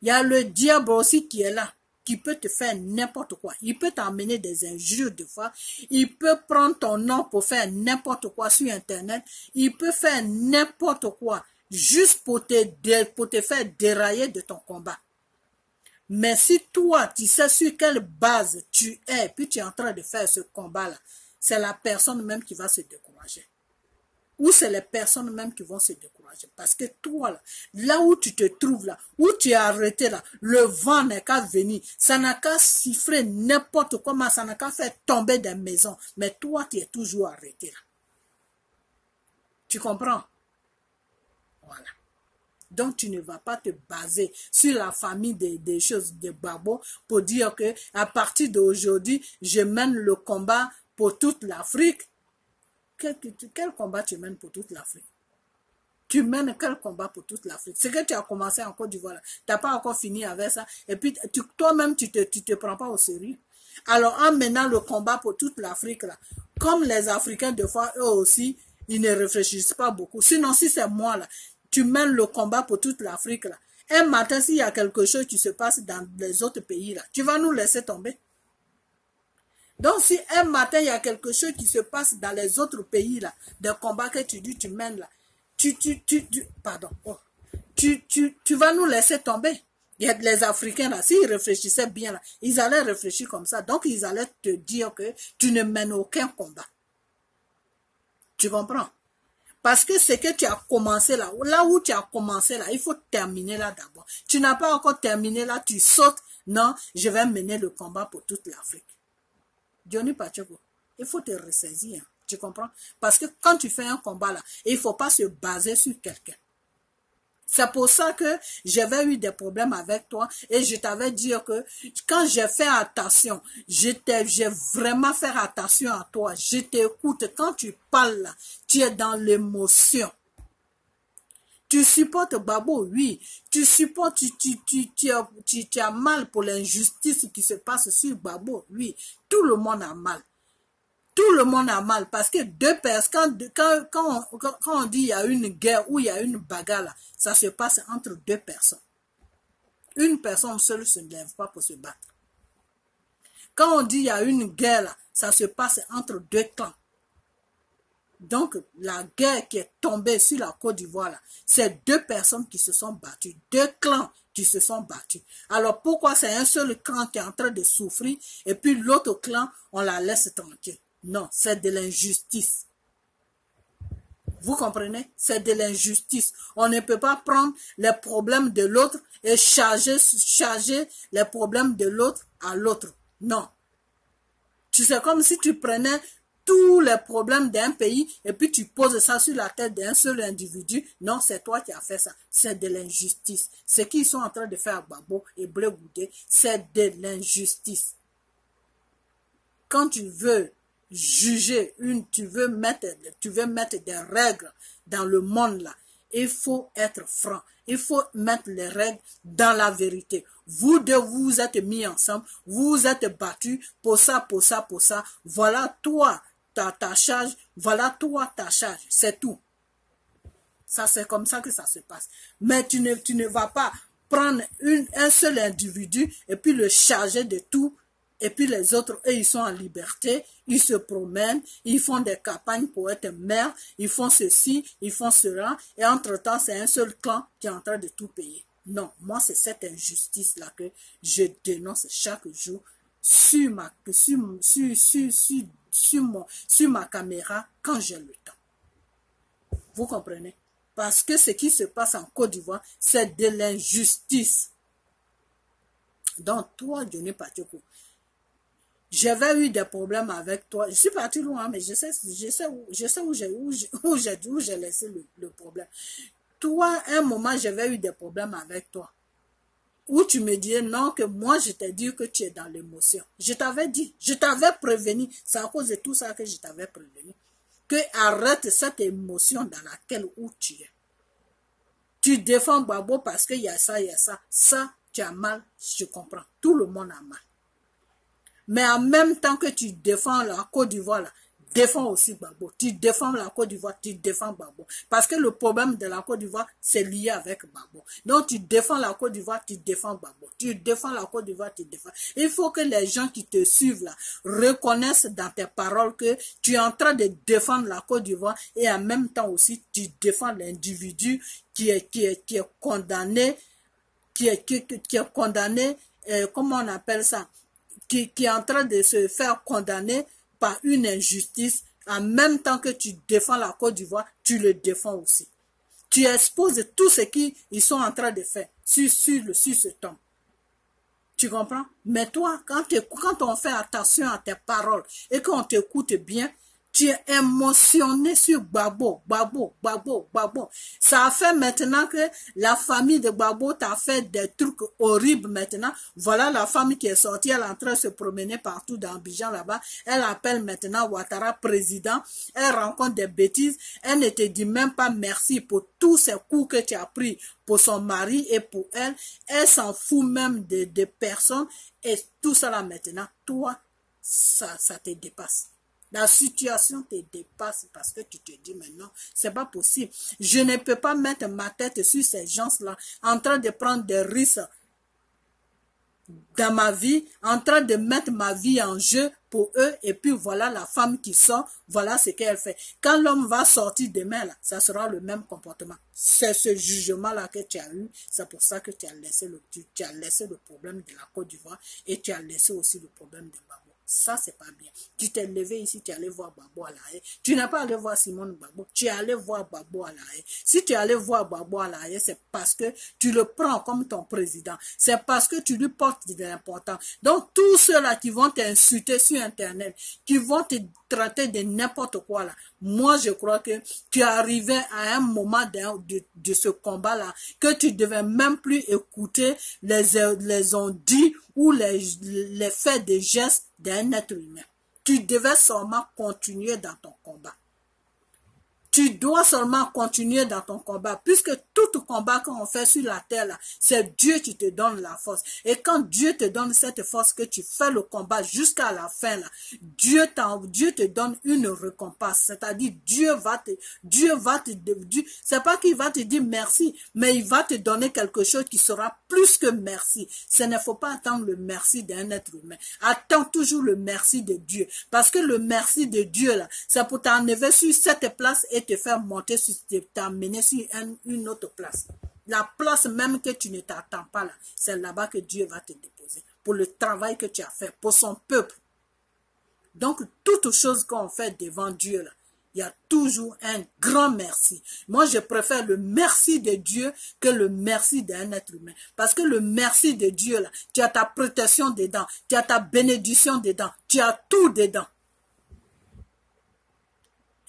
Il y a le diable aussi qui est là, qui peut te faire n'importe quoi. Il peut t'amener des injures de fois. Il peut prendre ton nom pour faire n'importe quoi sur Internet. Il peut faire n'importe quoi juste pour te faire dérailler de ton combat. Mais si toi, tu sais sur quelle base tu es, puis tu es en train de faire ce combat-là, c'est la personne même qui va se décourager. Ou c'est les personnes même qui vont se décourager. Parce que toi, là où tu te trouves, là, où tu es arrêté, là, le vent n'est qu'à venir. Ça n'a qu'à siffler n'importe comment, ça n'a qu'à faire tomber des maisons. Mais toi, tu es toujours arrêté là. Tu comprends? Voilà. Donc, tu ne vas pas te baser sur la famille des choses de Babo pour dire que à partir d'aujourd'hui, je mène le combat pour toute l'Afrique. Quel combat tu mènes pour toute l'Afrique? Tu mènes quel combat pour toute l'Afrique? C'est que tu as commencé en Côte d'Ivoire. Tu n'as pas encore fini avec ça. Et puis, toi-même, tu te prends pas au sérieux. Alors, en menant le combat pour toute l'Afrique, là, comme les Africains, des fois, eux aussi, ils ne réfléchissent pas beaucoup. Sinon, si c'est moi, là, tu mènes le combat pour toute l'Afrique, là. Un matin, s'il y a quelque chose qui se passe dans les autres pays, là, tu vas nous laisser tomber. Donc, si un matin, il y a quelque chose qui se passe dans les autres pays, là, des combats que tu dis, tu mènes, là, tu vas nous laisser tomber. Il y a les Africains, là, s'ils réfléchissaient bien, là, ils allaient réfléchir comme ça. Donc, ils allaient te dire que tu ne mènes aucun combat. Tu comprends? Parce que ce que tu as commencé là, là où tu as commencé là, il faut terminer là d'abord. Tu n'as pas encore terminé là, tu sautes. Non, je vais mener le combat pour toute l'Afrique. Johnny Pacheco, il faut te ressaisir. Tu comprends? Parce que quand tu fais un combat là, il ne faut pas se baser sur quelqu'un. C'est pour ça que j'avais eu des problèmes avec toi et je t'avais dit que quand j'ai fait attention, j'ai vraiment fait attention à toi. Je t'écoute. Quand tu parles là, tu es dans l'émotion. Tu supportes Gbagbo, oui. Tu supportes, tu as mal pour l'injustice qui se passe sur Gbagbo, oui. Tout le monde a mal. Tout le monde a mal parce que deux personnes, quand on dit il y a une guerre ou il y a une bagarre, là, ça se passe entre deux personnes. Une personne seule ne se lève pas pour se battre. Quand on dit il y a une guerre, là, ça se passe entre deux clans. Donc, la guerre qui est tombée sur la Côte d'Ivoire, c'est deux personnes qui se sont battues, deux clans qui se sont battus. Alors, pourquoi c'est un seul clan qui est en train de souffrir et puis l'autre clan, on la laisse tranquille? Non, c'est de l'injustice. Vous comprenez? C'est de l'injustice. On ne peut pas prendre les problèmes de l'autre et charger les problèmes de l'autre à l'autre. Non. C'est comme si tu prenais tous les problèmes d'un pays et puis tu poses ça sur la tête d'un seul individu. Non, c'est toi qui as fait ça. C'est de l'injustice. Ce qu'ils sont en train de faire à Gbagbo et Blé Goudé, c'est de l'injustice. Quand tu veux juger tu veux mettre des règles dans le monde là, il faut être franc. Il faut mettre les règles dans la vérité. Vous deux, vous êtes mis ensemble, vous vous êtes battus pour ça, pour ça, pour ça. Voilà toi, ta charge, voilà toi, ta charge. C'est tout. Ça, c'est comme ça que ça se passe. Mais tu ne vas pas prendre un seul individu et puis le charger de tout. Et puis les autres, eux, ils sont en liberté, ils se promènent, ils font des campagnes pour être maires, ils font ceci, ils font cela, et entre-temps, c'est un seul clan qui est en train de tout payer. Non, moi, c'est cette injustice-là que je dénonce chaque jour sur ma caméra quand j'ai le temps. Vous comprenez? Parce que ce qui se passe en Côte d'Ivoire, c'est de l'injustice. Donc, toi, Johnny Pacheco, j'avais eu des problèmes avec toi. Je suis parti loin, mais je sais où j'ai laissé le problème. Toi, à un moment, j'avais eu des problèmes avec toi. Où tu me disais non, que moi, je t'ai dit que tu es dans l'émotion. Je t'avais dit, je t'avais prévenu. C'est à cause de tout ça que je t'avais prévenu. Que arrête cette émotion dans laquelle où tu es. Tu défends Gbagbo parce qu'il y a ça, il y a ça. Ça, tu as mal, je comprends. Tout le monde a mal. Mais en même temps que tu défends la Côte d'Ivoire, défends aussi Gbagbo. Tu défends la Côte d'Ivoire, tu défends Gbagbo. Parce que le problème de la Côte d'Ivoire, c'est lié avec Gbagbo. Donc tu défends la Côte d'Ivoire, tu défends Gbagbo. Tu défends la Côte d'Ivoire, tu défends. Il faut que les gens qui te suivent là reconnaissent dans tes paroles que tu es en train de défendre la Côte d'Ivoire et en même temps aussi tu défends l'individu qui est condamné, qui est condamné, comment on appelle ça? Qui est en train de se faire condamner par une injustice, en même temps que tu défends la Côte d'Ivoire, tu le défends aussi. Tu exposes tout ce qu'ils sont en train de faire sur ce temps. Tu comprends? Mais toi, quand on fait attention à tes paroles et qu'on t'écoute bien, tu es émotionné sur Gbagbo. Ça a fait maintenant que la famille de Gbagbo t'a fait des trucs horribles maintenant. Voilà la femme qui est sortie, elle est en train de se promener partout dans Abidjan là-bas. Elle appelle maintenant Ouattara président. Elle rencontre des bêtises. Elle ne te dit même pas merci pour tous ces coups que tu as pris pour son mari et pour elle. Elle s'en fout même de personnes. Et tout ça là maintenant, toi, ça te dépasse. La situation te dépasse parce que tu te dis maintenant, c'est pas possible. Je ne peux pas mettre ma tête sur ces gens-là en train de prendre des risques dans ma vie, en train de mettre ma vie en jeu pour eux. Et puis voilà la femme qui sort, voilà ce qu'elle fait. Quand l'homme va sortir demain, là, ça sera le même comportement. C'est ce jugement-là que tu as eu. C'est pour ça que tu as laissé le problème de la Côte d'Ivoire et tu as laissé aussi le problème de Gbagbo. Ça, c'est pas bien. Tu t'es levé ici, tu es allé voir Gbagbo Alaye. Tu n'es pas allé voir Simone Gbagbo, tu es allé voir Gbagbo Alaye. Si tu es allé voir Gbagbo Alaye, c'est parce que tu le prends comme ton président. C'est parce que tu lui portes de l'importance. Donc, tous ceux-là qui vont t'insulter sur Internet, qui vont te traiter de n'importe quoi là, moi, je crois que tu es arrivé à un moment de ce combat-là que tu devais même plus écouter les ondits ou les faits de gestes d'un être humain. Tu devais seulement continuer dans ton combat. Tu dois seulement continuer dans ton combat, puisque tout combat qu'on fait sur la terre, c'est Dieu qui te donne la force. Et quand Dieu te donne cette force que tu fais le combat jusqu'à la fin, là, Dieu te donne une récompense. C'est-à-dire, c'est pas qu'il va te dire merci, mais il va te donner quelque chose qui sera plus que merci. Ce ne faut pas attendre le merci d'un être humain. Attends toujours le merci de Dieu. Parce que le merci de Dieu, là, c'est pour t'enlever sur cette place et te faire monter, t'amener sur une autre place. La place même que tu ne t'attends pas là, c'est là-bas que Dieu va te déposer. Pour le travail que tu as fait, pour son peuple. Donc, toute chose qu'on fait devant Dieu là, il y a toujours un grand merci. Moi, je préfère le merci de Dieu que le merci d'un être humain. Parce que le merci de Dieu là, tu as ta protection dedans, tu as ta bénédiction dedans, tu as tout dedans.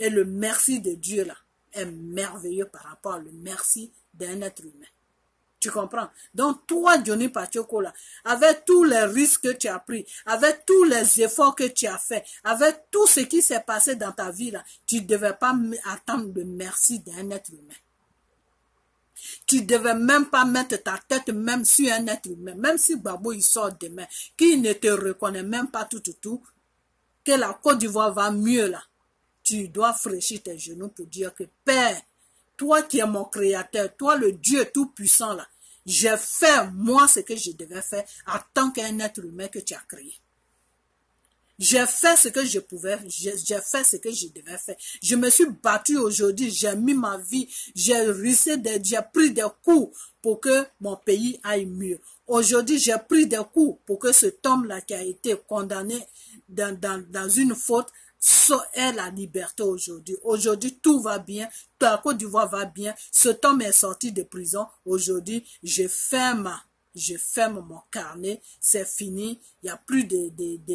Et le merci de Dieu, là, est merveilleux par rapport au merci d'un être humain. Tu comprends? Donc, toi, Johnny Pacheco, là, avec tous les risques que tu as pris, avec tous les efforts que tu as fait, avec tout ce qui s'est passé dans ta vie, là, tu ne devais pas attendre le merci d'un être humain. Tu ne devais même pas mettre ta tête même sur un être humain. Même si Gbagbo, il sort demain, qu'il ne te reconnaît même pas tout, que la Côte d'Ivoire va mieux, là. Tu dois fraîchir tes genoux pour dire que Père, toi qui es mon créateur, toi le Dieu tout-puissant là, j'ai fait moi ce que je devais faire en tant qu'un être humain que tu as créé. J'ai fait ce que je pouvais, j'ai fait ce que je devais faire. Je me suis battu aujourd'hui, j'ai mis ma vie, j'ai pris des coups pour que mon pays aille mieux. Aujourd'hui, j'ai pris des coups pour que cet homme-là qui a été condamné dans une faute, est la liberté aujourd'hui. Aujourd'hui, tout va bien. La Côte d'Ivoire va bien. Cet homme est sorti de prison. Aujourd'hui, je ferme mon carnet. C'est fini. Il n'y a plus de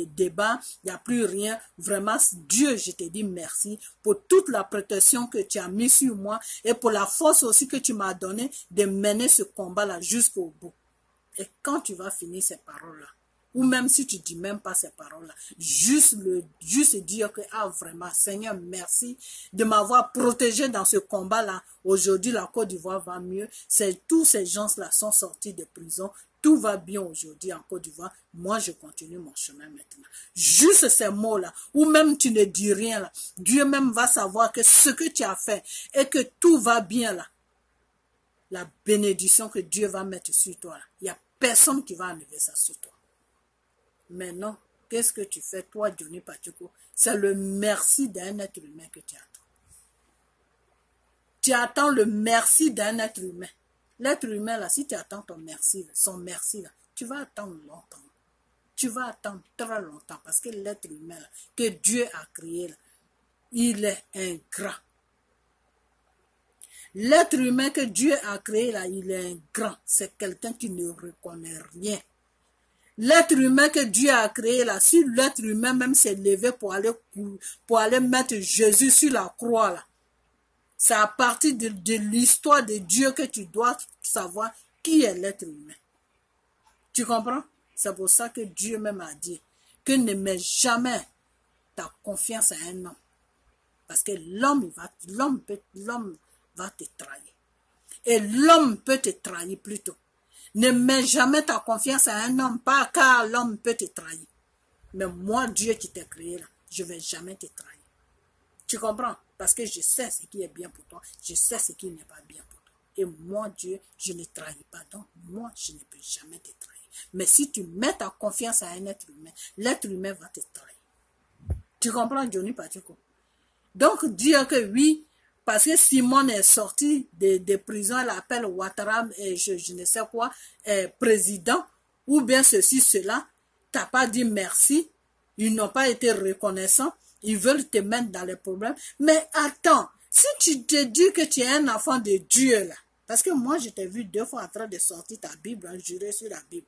débat. Il n'y a plus rien. Vraiment, Dieu, je te dis merci pour toute la protection que tu as mis sur moi et pour la force aussi que tu m'as donné de mener ce combat-là jusqu'au bout. Et quand tu vas finir ces paroles-là, ou même si tu dis même pas ces paroles-là, juste dire que, ah vraiment, Seigneur, merci de m'avoir protégé dans ce combat-là. Aujourd'hui, la Côte d'Ivoire va mieux. Tous ces gens-là sont sortis de prison. Tout va bien aujourd'hui en Côte d'Ivoire. Moi, je continue mon chemin maintenant. Juste ces mots-là, ou même tu ne dis rien là, Dieu même va savoir que ce que tu as fait et que tout va bien là. La bénédiction que Dieu va mettre sur toi là, il n'y a personne qui va enlever ça sur toi. Maintenant, qu'est-ce que tu fais, toi, Johnny Pacheco? C'est le merci d'un être humain que tu attends. Tu attends le merci d'un être humain. L'être humain, là, si tu attends ton merci, son merci, là, tu vas attendre longtemps. Tu vas attendre très longtemps parce que l'être humain, là, que Dieu a créé, là, il est ingrat. L'être humain que Dieu a créé, là, il est ingrat. C'est quelqu'un qui ne reconnaît rien. L'être humain que Dieu a créé là, si l'être humain même s'est levé pour aller mettre Jésus sur la croix là, c'est à partir de l'histoire de Dieu que tu dois savoir qui est l'être humain. Tu comprends? C'est pour ça que Dieu même a dit que ne mets jamais ta confiance à un homme. Parce que l'homme va te trahir. Et l'homme peut te trahir plutôt. Ne mets jamais ta confiance à un homme, pas car l'homme peut te trahir. Mais moi, Dieu qui t'a créé là, je ne vais jamais te trahir. Tu comprends? Parce que je sais ce qui est bien pour toi, je sais ce qui n'est pas bien pour toi. Et moi, Dieu, je ne trahis pas. Donc, moi, je ne peux jamais te trahir. Mais si tu mets ta confiance à un être humain, l'être humain va te trahir. Tu comprends, Johnny Pacheco? Donc, dire que oui, parce que Simone est sortie de prison, elle appelle Ouattara, et je ne sais quoi, président, ou bien ceci, cela, t'as pas dit merci. Ils n'ont pas été reconnaissants. Ils veulent te mettre dans les problèmes. Mais attends, si tu te dis que tu es un enfant de Dieu là, parce que moi je t'ai vu 2 fois en train de sortir ta Bible, hein, jurer sur la Bible.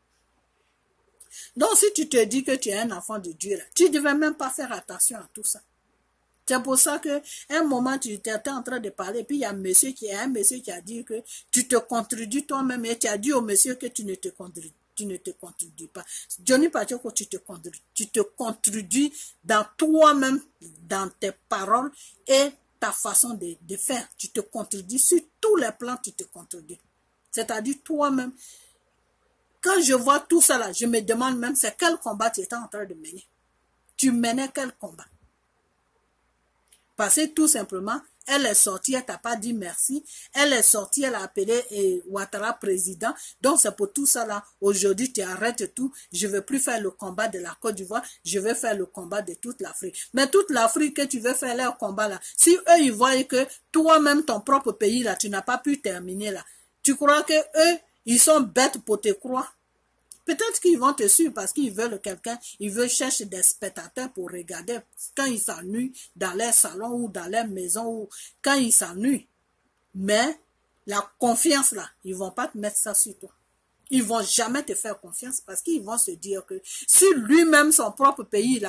Donc si tu te dis que tu es un enfant de Dieu là, tu ne devais même pas faire attention à tout ça. C'est pour ça que un moment tu étais en train de parler, puis il y a un monsieur qui a dit que tu te contredis toi-même et tu as dit au monsieur que tu ne te contredis pas. Johnny Pacheco, tu te contredis dans toi-même, dans tes paroles et ta façon de faire. Tu te contredis sur tous les plans, tu te contredis. C'est-à-dire toi-même. Quand je vois tout ça là, je me demande même c'est quel combat tu étais en train de mener. Tu menais quel combat? Parce que tout simplement, elle est sortie, elle t'a pas dit merci. Elle est sortie, elle a appelé Ouattara président. Donc c'est pour tout ça là. Aujourd'hui, tu arrêtes tout. Je ne veux plus faire le combat de la Côte d'Ivoire. Je veux faire le combat de toute l'Afrique. Mais toute l'Afrique que tu veux faire leur combat là, si eux ils voient que toi-même ton propre pays là, tu n'as pas pu terminer là, tu crois que eux ils sont bêtes pour te croire? Peut-être qu'ils vont te suivre parce qu'ils veulent quelqu'un, ils veulent chercher des spectateurs pour regarder quand ils s'ennuient dans leur salon ou dans leur maison ou quand ils s'ennuient. Mais la confiance là, ils vont pas te mettre ça sur toi. Ils vont jamais te faire confiance parce qu'ils vont se dire que si lui-même, son propre pays, il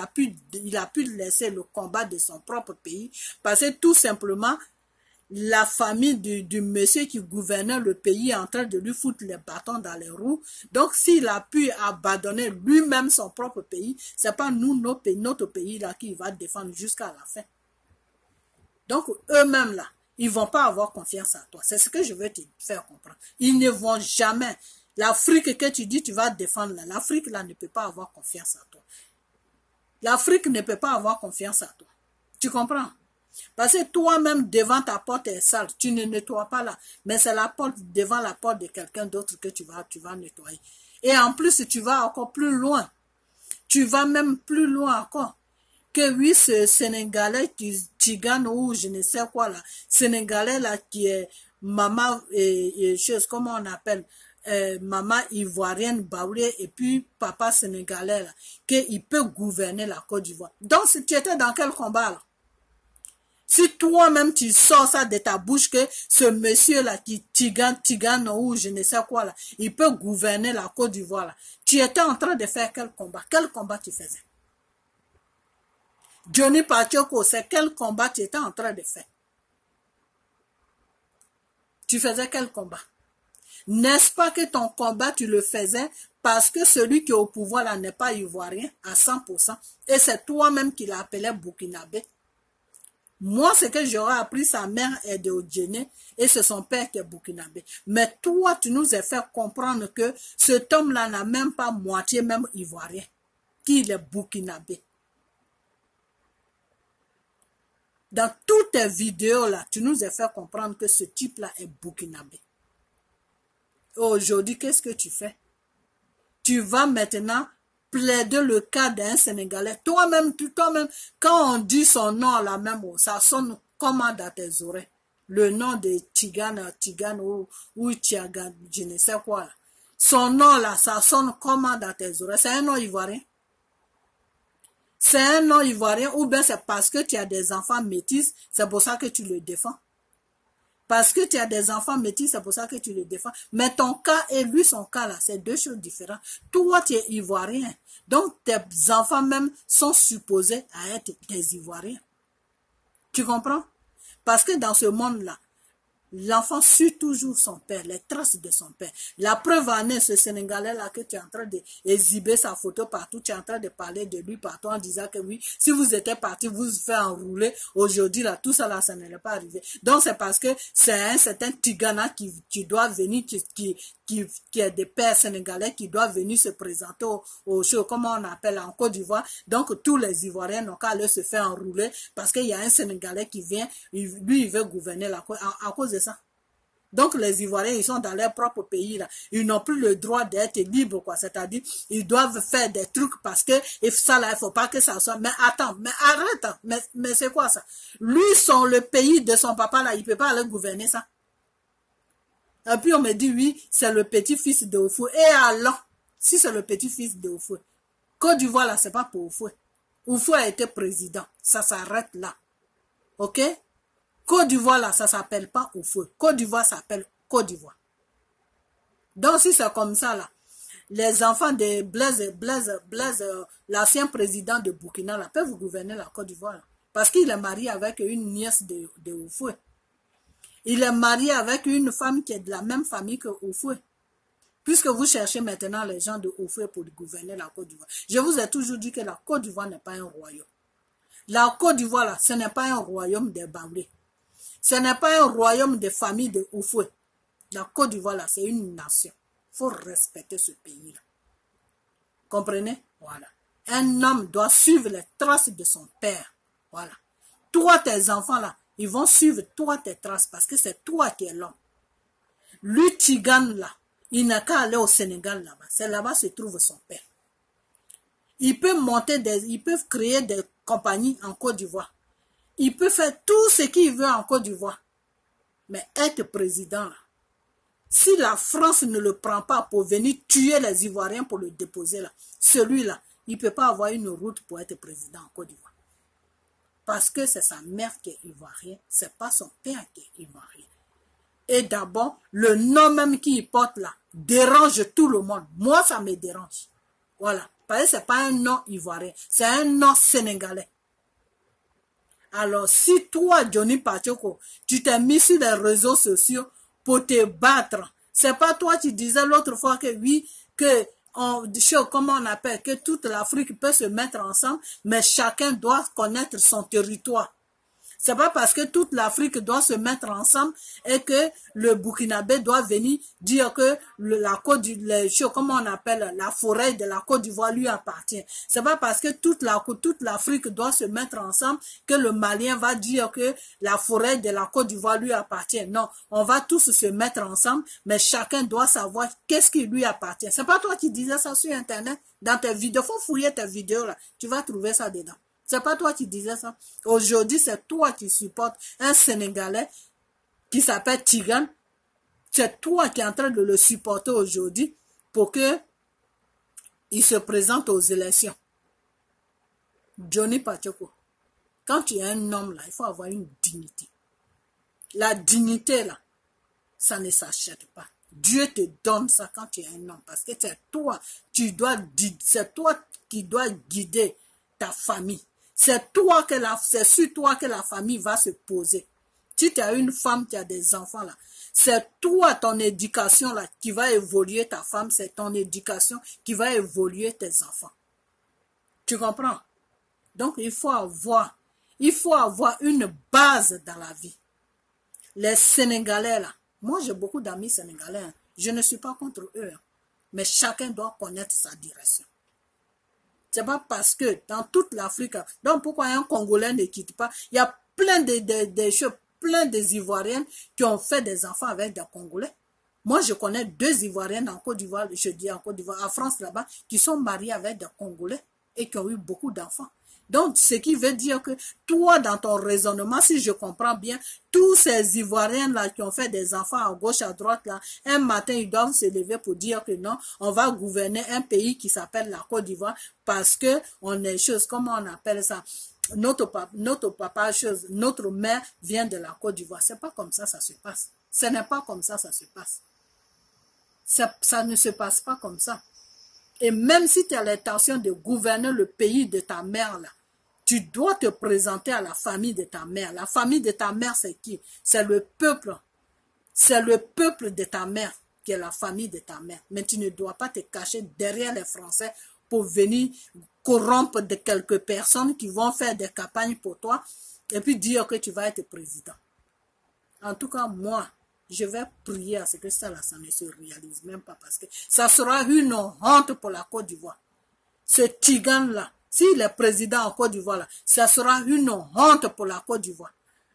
a pu laisser le combat de son propre pays parce que tout simplement, la famille du monsieur qui gouvernait le pays est en train de lui foutre les bâtons dans les roues. Donc, s'il a pu abandonner lui-même son propre pays, c'est pas nous, notre pays là, qui va défendre jusqu'à la fin. Donc, eux-mêmes là, ils vont pas avoir confiance en toi. C'est ce que je veux te faire comprendre. Ils ne vont jamais. L'Afrique que tu dis tu vas défendre là, l'Afrique là ne peut pas avoir confiance en toi. L'Afrique ne peut pas avoir confiance en toi. Tu comprends? Parce que toi-même, devant ta porte est sale, tu ne nettoies pas là. Mais c'est la porte, devant la porte de quelqu'un d'autre que tu vas nettoyer. Et en plus, tu vas encore plus loin. Tu vas même plus loin encore. Que oui, ce Sénégalais, Tigane ou je ne sais quoi là. Sénégalais là qui est maman, comment on appelle, maman ivoirienne, baoulée, et puis papa sénégalais là. Qu'il peut gouverner la Côte d'Ivoire. Donc, si tu étais dans quel combat là? Si toi-même tu sors ça de ta bouche que ce monsieur-là qui Tigane ou je ne sais quoi là, il peut gouverner la Côte d'Ivoire là, tu étais en train de faire quel combat? Quel combat tu faisais? Johnny Pacheco, c'est quel combat tu étais en train de faire? Tu faisais quel combat? N'est-ce pas que ton combat tu le faisais parce que celui qui est au pouvoir là n'est pas ivoirien à 100% et c'est toi-même qui l'appelais burkinabé? Moi, ce que j'aurais appris, sa mère est de Odjene et c'est son père qui est burkinabé. Mais toi, tu nous as fait comprendre que cet homme-là n'a même pas moitié même ivoirien, qu'il est burkinabé. Dans toutes tes vidéos-là, tu nous as fait comprendre que ce type-là est burkinabé. Aujourd'hui, qu'est-ce que tu fais? Tu vas maintenant plaider le cas d'un Sénégalais. Toi-même, quand on dit son nom là même, ça sonne comment dans tes oreilles? Le nom de Tigane ou Tiagan, je ne sais quoi là. Son nom là, ça sonne comment dans tes oreilles? C'est un nom ivoirien? C'est un nom ivoirien ou bien c'est parce que tu as des enfants métis, c'est pour ça que tu le défends? Parce que tu as des enfants métis, c'est pour ça que tu le défends. Mais ton cas et lui, son cas là, c'est deux choses différentes. Toi, tu es ivoirien. Donc, tes enfants même sont supposés à être des Ivoiriens. Tu comprends? Parce que dans ce monde-là, l'enfant suit toujours son père, les traces de son père. La preuve en est, ce Sénégalais-là que tu es en train d'exhiber sa photo partout, tu es en train de parler de lui partout en disant que oui, si vous étiez parti, vous vous faites enrouler. Aujourd'hui, là, tout ça, là, ça n'est pas arrivé. Donc, c'est parce que c'est un certain Tigana qui doit venir, qui est des pères sénégalais, qui doit venir se présenter au show, comment on appelle en Côte d'Ivoire. Donc, tous les Ivoiriens n'ont qu'à aller se faire enrouler parce qu'il y a un Sénégalais qui vient, lui, il veut gouverner la Côte à cause de ça. Donc, les Ivoiriens, ils sont dans leur propre pays, là. Ils n'ont plus le droit d'être libres, quoi. C'est-à-dire, ils doivent faire des trucs parce que, ça, là, il faut pas que ça soit, mais attends, mais arrête, mais c'est quoi ça? Lui, le pays de son papa, là, il peut pas aller gouverner ça. Et puis, on me dit, oui, c'est le petit-fils de Oufoué. Et alors, si c'est le petit-fils de Oufoué, Côte d'Ivoire, là, c'est pas pour Oufoué. Oufou a été président. Ça s'arrête là. Ok? Côte d'Ivoire, là, ça s'appelle pas Oufou. Côte d'Ivoire s'appelle Côte d'Ivoire. Donc, si c'est comme ça, là, les enfants de Blaise, l'ancien président de Burkina, là, peuvent gouverner la Côte d'Ivoire. Parce qu'il est marié avec une nièce de Oufou. Il est marié avec une femme qui est de la même famille que Oufou. Puisque vous cherchez maintenant les gens de Oufou pour gouverner la Côte d'Ivoire. Je vous ai toujours dit que la Côte d'Ivoire n'est pas un royaume. La Côte d'Ivoire, là, ce n'est pas un royaume des Bamblés. Ce n'est pas un royaume des familles de Oufou. La Côte d'Ivoire, là, c'est une nation. Il faut respecter ce pays-là. Comprenez? Voilà. Un homme doit suivre les traces de son père. Voilà. Toi, tes enfants, là, ils vont suivre toi tes traces parce que c'est toi qui es l'homme. Lui, Tigane, là, il n'a qu'à aller au Sénégal, là-bas. C'est là-bas se trouve son père. Il peut monter ils peuvent créer des compagnies en Côte d'Ivoire. Il peut faire tout ce qu'il veut en Côte d'Ivoire. Mais être président, là, si la France ne le prend pas pour venir tuer les Ivoiriens pour le déposer là, celui-là, il ne peut pas avoir une route pour être président en Côte d'Ivoire. Parce que c'est sa mère qui est ivoirienne, ce n'est pas son père qui est ivoirien. Et d'abord, le nom même qu'il porte là dérange tout le monde. Moi, ça me dérange. Voilà. Parce que ce n'est pas un nom ivoirien, c'est un nom sénégalais. Alors, si toi, Johnny Pachoko, tu t'es mis sur les réseaux sociaux pour te battre, c'est pas toi qui disais l'autre fois que oui, que comment on appelle, que toute l'Afrique peut se mettre ensemble, mais chacun doit connaître son territoire. C'est pas parce que toute l'Afrique doit se mettre ensemble et que le Burkinabé doit venir dire que la forêt de la Côte d'Ivoire lui appartient. C'est pas parce que toute l'Afrique doit se mettre ensemble que le Malien va dire que la forêt de la Côte d'Ivoire lui appartient. Non, on va tous se mettre ensemble, mais chacun doit savoir qu'est-ce qui lui appartient. C'est pas toi qui disais ça sur Internet, dans tes vidéos. Faut fouiller tes vidéos là, tu vas trouver ça dedans. C'est pas toi qui disais ça. Aujourd'hui, c'est toi qui supportes un Sénégalais qui s'appelle Tigane. C'est toi qui es en train de le supporter aujourd'hui pour que il se présente aux élections. Johnny Pachoko, quand tu es un homme là, il faut avoir une dignité. La dignité là, ça ne s'achète pas. Dieu te donne ça quand tu es un homme parce que c'est toi qui dois guider ta famille. C'est sur toi que la famille va se poser. Si tu as une femme qui a des enfants là, c'est toi, ton éducation là, qui va évoluer ta femme, c'est ton éducation qui va évoluer tes enfants. Tu comprends? Donc il faut avoir une base dans la vie. Les Sénégalais là, moi j'ai beaucoup d'amis sénégalais, hein. Je ne suis pas contre eux, hein. Mais chacun doit connaître sa direction. C'est pas parce que dans toute l'Afrique, donc pourquoi un Congolais ne quitte pas? Il y a plein des Ivoiriennes qui ont fait des enfants avec des Congolais. Moi, je connais 2 Ivoiriennes en Côte d'Ivoire, je dis en Côte d'Ivoire, en France là-bas, qui sont mariées avec des Congolais et qui ont eu beaucoup d'enfants. Donc, ce qui veut dire que toi, dans ton raisonnement, si je comprends bien, tous ces Ivoiriens-là qui ont fait des enfants à gauche, à droite, là, un matin, ils doivent se lever pour dire que non, on va gouverner un pays qui s'appelle la Côte d'Ivoire parce que on est chose, comment on appelle ça? Notre mère vient de la Côte d'Ivoire. C'est pas comme ça se passe. Ce n'est pas comme ça se passe. Ça ne se passe pas comme ça. Et même si tu as l'intention de gouverner le pays de ta mère, là, tu dois te présenter à la famille de ta mère. La famille de ta mère, c'est qui? C'est le peuple. C'est le peuple de ta mère qui est la famille de ta mère. Mais tu ne dois pas te cacher derrière les Français pour venir corrompre de quelques personnes qui vont faire des campagnes pour toi et puis dire que tu vas être président. En tout cas, moi, je vais prier à ce que ça ne se réalise même pas parce que ça sera une honte pour la Côte d'Ivoire. Ce Tigane-là, s'il est président en Côte d'Ivoire, là, ça sera une honte pour la Côte d'Ivoire.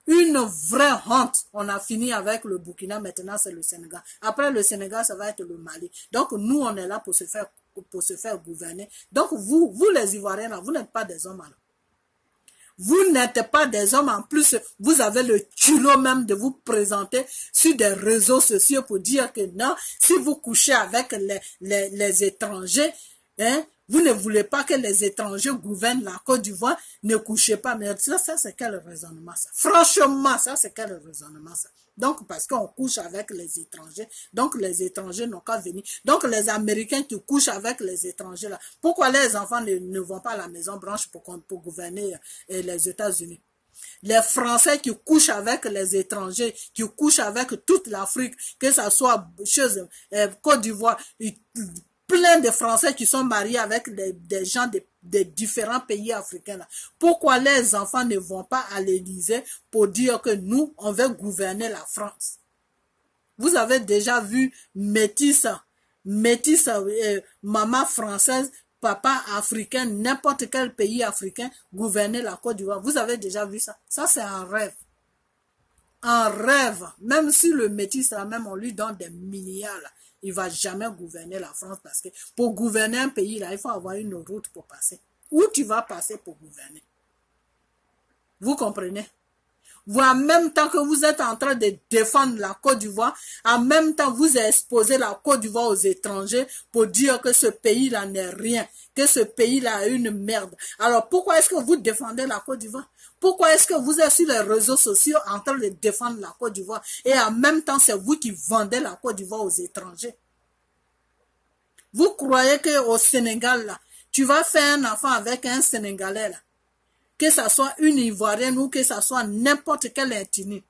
Une vraie honte. On a fini avec le Burkina, maintenant c'est le Sénégal. Après le Sénégal, ça va être le Mali. Donc nous, on est là pour se faire gouverner. Donc vous les Ivoiriens, là, vous n'êtes pas des hommes alors. Vous n'êtes pas des hommes, en plus, vous avez le culot même de vous présenter sur des réseaux sociaux pour dire que non, si vous couchez avec les étrangers, hein, Vous ne voulez pas que les étrangers gouvernent la Côte d'Ivoire, ne couchez pas. Mais ça c'est quel raisonnement ça? Franchement, ça c'est quel raisonnement ça? Donc, parce qu'on couche avec les étrangers, donc les étrangers n'ont qu'à venir. Donc, les Américains qui couchent avec les étrangers là, pourquoi les enfants ne vont pas à la Maison Blanche pour gouverner les États-Unis? Les Français qui couchent avec les étrangers, qui couchent avec toute l'Afrique, que ce soit Côte d'Ivoire, plein de Français qui sont mariés avec des gens de différents pays africains. Là. Pourquoi les enfants ne vont pas à l'Élysée pour dire que nous, on veut gouverner la France? Vous avez déjà vu Métis, maman française, papa africain, n'importe quel pays africain gouverner la Côte d'Ivoire. Vous avez déjà vu ça? Ça, c'est un rêve. Un rêve. Même si le Métis, là, même on lui donne des milliards, là, il ne va jamais gouverner la France parce que pour gouverner un pays, là, il faut avoir une route pour passer. Où tu vas passer pour gouverner? Vous comprenez? Vous, en même temps que vous êtes en train de défendre la Côte d'Ivoire, en même temps, vous exposez la Côte d'Ivoire aux étrangers pour dire que ce pays-là n'est rien, que ce pays-là est une merde. Alors, pourquoi est-ce que vous défendez la Côte d'Ivoire? Pourquoi est-ce que vous êtes sur les réseaux sociaux en train de défendre la Côte d'Ivoire et en même temps, c'est vous qui vendez la Côte d'Ivoire aux étrangers? Vous croyez qu'au Sénégal, là, tu vas faire un enfant avec un Sénégalais, là, que ça soit une Ivoirienne ou que ça soit n'importe quelle ethnie.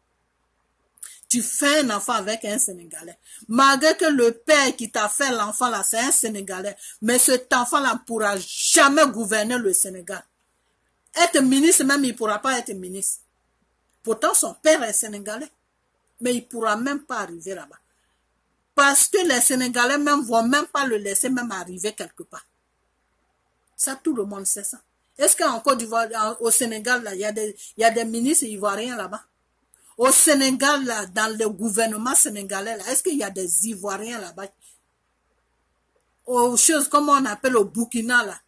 Tu fais un enfant avec un Sénégalais. Malgré que le père qui t'a fait l'enfant là, c'est un Sénégalais. Mais cet enfant-là ne pourra jamais gouverner le Sénégal. Être ministre même, il ne pourra pas être ministre. Pourtant, son père est Sénégalais. Mais il ne pourra même pas arriver là-bas. Parce que les Sénégalais même ne vont même pas le laisser même arriver quelque part. Ça, tout le monde sait ça. Est-ce qu'en Côte d'Ivoire, au Sénégal, il y a des ministres ivoiriens là-bas? Au Sénégal, là, dans le gouvernement sénégalais, est-ce qu'il y a des Ivoiriens là-bas? Aux choses comme on appelle au Burkina, là,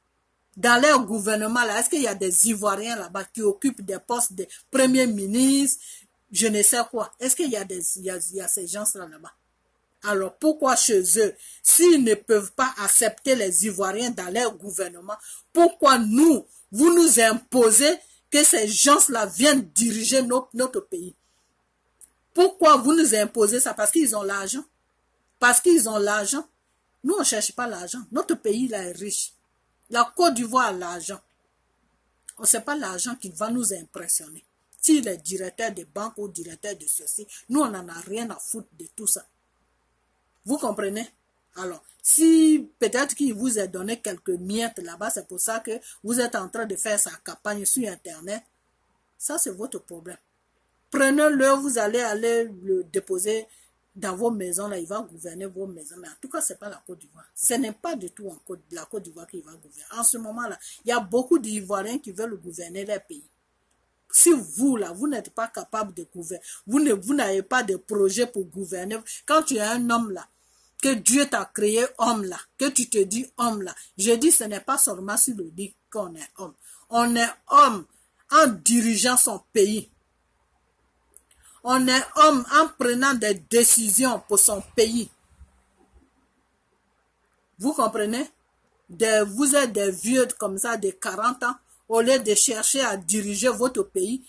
dans leur gouvernement, est-ce qu'il y a des Ivoiriens là-bas qui occupent des postes de premier ministre, je ne sais quoi? Est-ce qu'il y a ces gens-là là-bas? Alors, pourquoi chez eux, s'ils ne peuvent pas accepter les Ivoiriens dans leur gouvernement, pourquoi nous, vous nous imposez que ces gens-là viennent diriger notre pays? Pourquoi vous nous imposez ça? Parce qu'ils ont l'argent. Parce qu'ils ont l'argent. Nous, on ne cherche pas l'argent. Notre pays, là, est riche. La Côte d'Ivoire a l'argent. On sait pas l'argent qui va nous impressionner. S'il est directeur de banque ou directeur de ceci, nous, on n'en a rien à foutre de tout ça. Vous comprenez? Alors, si peut-être qu'il vous a donné quelques miettes là-bas, c'est pour ça que vous êtes en train de faire sa campagne sur Internet, ça c'est votre problème. Prenez-le, vous allez le déposer dans vos maisons, là, il va gouverner vos maisons. Mais en tout cas, ce n'est pas la Côte d'Ivoire. Ce n'est pas du tout la Côte d'Ivoire qui va gouverner. En ce moment-là, il y a beaucoup d'Ivoiriens qui veulent gouverner leur pays. Si vous, là, vous n'êtes pas capable de gouverner, vous n'avez pas de projet pour gouverner, quand tu es un homme, là, que Dieu t'a créé homme, là, que tu te dis homme, là, je dis, ce n'est pas seulement si le dit qu'on est homme. On est homme en dirigeant son pays. On est homme en prenant des décisions pour son pays. Vous comprenez? Vous êtes des vieux comme ça, de 40 ans, au lieu de chercher à diriger votre pays,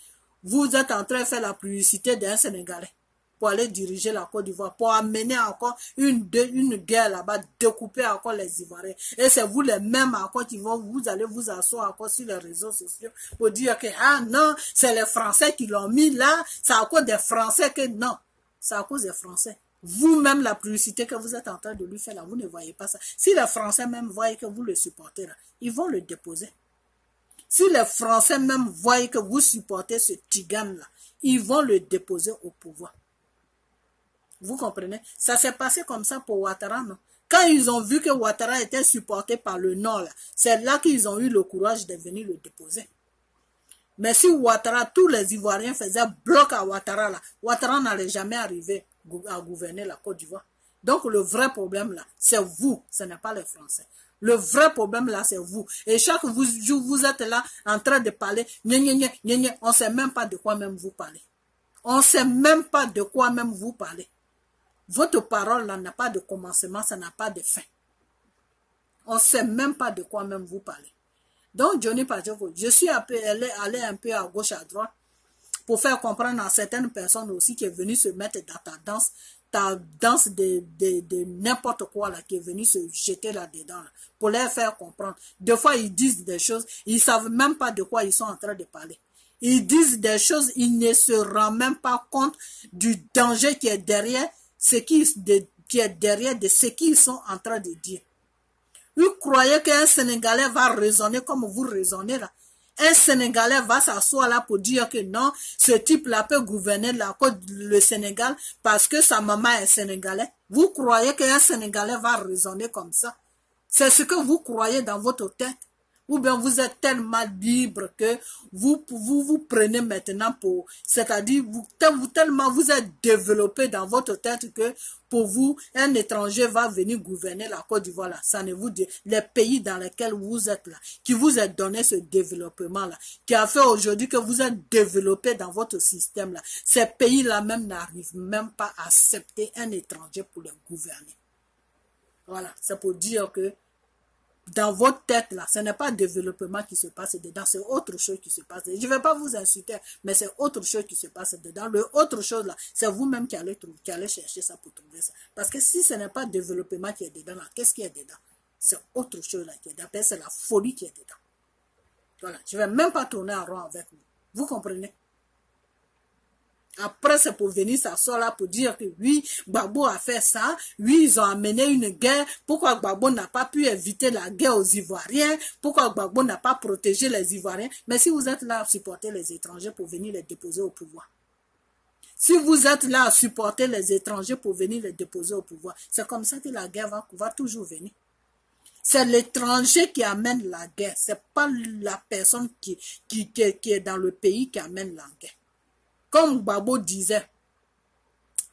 vous êtes en train de faire la publicité d'un Sénégalais pour aller diriger la Côte d'Ivoire, pour amener encore une guerre là-bas, découper encore les Ivoiriens. Et c'est vous les mêmes encore qui vous allez vous asseoir encore sur les réseaux sociaux pour dire que, ah non, c'est les Français qui l'ont mis là, c'est à cause des Français que non, c'est à cause des Français. Vous-même, la publicité que vous êtes en train de lui faire là, vous ne voyez pas ça. Si les Français même voient que vous le supportez là, ils vont le déposer. Si les Français même voient que vous supportez ce tigane là, ils vont le déposer au pouvoir. Vous comprenez? Ça s'est passé comme ça pour Ouattara, non? Quand ils ont vu que Ouattara était supporté par le Nord, c'est là qu'ils ont eu le courage de venir le déposer. Mais si Ouattara, tous les Ivoiriens faisaient bloc à Ouattara, là, Ouattara n'allait jamais arriver à gouverner la Côte d'Ivoire. Donc le vrai problème là, c'est vous, ce n'est pas les Français. Le vrai problème là, c'est vous. Et chaque jour, vous êtes là en train de parler, on ne sait même pas de quoi même vous parlez. On ne sait même pas de quoi même vous parlez. Votre parole là n'a pas de commencement, ça n'a pas de fin. On ne sait même pas de quoi même vous parlez. Donc, Johnny Pacheco, je suis allé un peu à gauche, à droite, pour faire comprendre à certaines personnes aussi qui est venu se mettre dans ta danse de n'importe quoi là, qui est venu se jeter là-dedans, là, pour leur faire comprendre. Des fois, ils disent des choses, ils ne savent même pas de quoi ils sont en train de parler. Ils disent des choses, ils ne se rendent même pas compte du danger qui est derrière ce de ce qu'ils sont en train de dire. Vous croyez qu'un Sénégalais va raisonner comme vous raisonnez là? Un Sénégalais va s'asseoir là pour dire que non, ce type-là peut gouverner le Sénégal parce que sa maman est sénégalaise. Vous croyez qu'un Sénégalais va raisonner comme ça? C'est ce que vous croyez dans votre tête. Ou bien vous êtes tellement libre que vous prenez maintenant pour... C'est-à-dire, tellement vous êtes développé dans votre tête que pour vous, un étranger va venir gouverner la Côte d'Ivoire là. Ça ne vous dit... Les pays dans lesquels vous êtes là, qui vous a donné ce développement-là, qui a fait aujourd'hui que vous êtes développé dans votre système-là. Ces pays-là même n'arrivent même pas à accepter un étranger pour les gouverner. Voilà, c'est pour dire que dans votre tête, là, ce n'est pas le développement qui se passe dedans, c'est autre chose qui se passe. Je ne vais pas vous insulter, mais c'est autre chose qui se passe dedans. Le autre chose, là, c'est vous-même qui allez chercher ça pour trouver ça. Parce que si ce n'est pas le développement qui est dedans, là, qu'est-ce qui est dedans? C'est autre chose là, qui est dedans. C'est la folie qui est dedans. Voilà, je ne vais même pas tourner en rond avec vous. Vous comprenez? Après, c'est pour venir s'asseoir là pour dire que oui, Gbagbo a fait ça, oui, ils ont amené une guerre, pourquoi Gbagbo n'a pas pu éviter la guerre aux Ivoiriens, pourquoi Gbagbo n'a pas protégé les Ivoiriens. Mais si vous êtes là à supporter les étrangers pour venir les déposer au pouvoir, si vous êtes là à supporter les étrangers pour venir les déposer au pouvoir, c'est comme ça que la guerre va toujours venir. C'est l'étranger qui amène la guerre, c'est pas la personne qui est dans le pays qui amène la guerre. Comme Gbagbo disait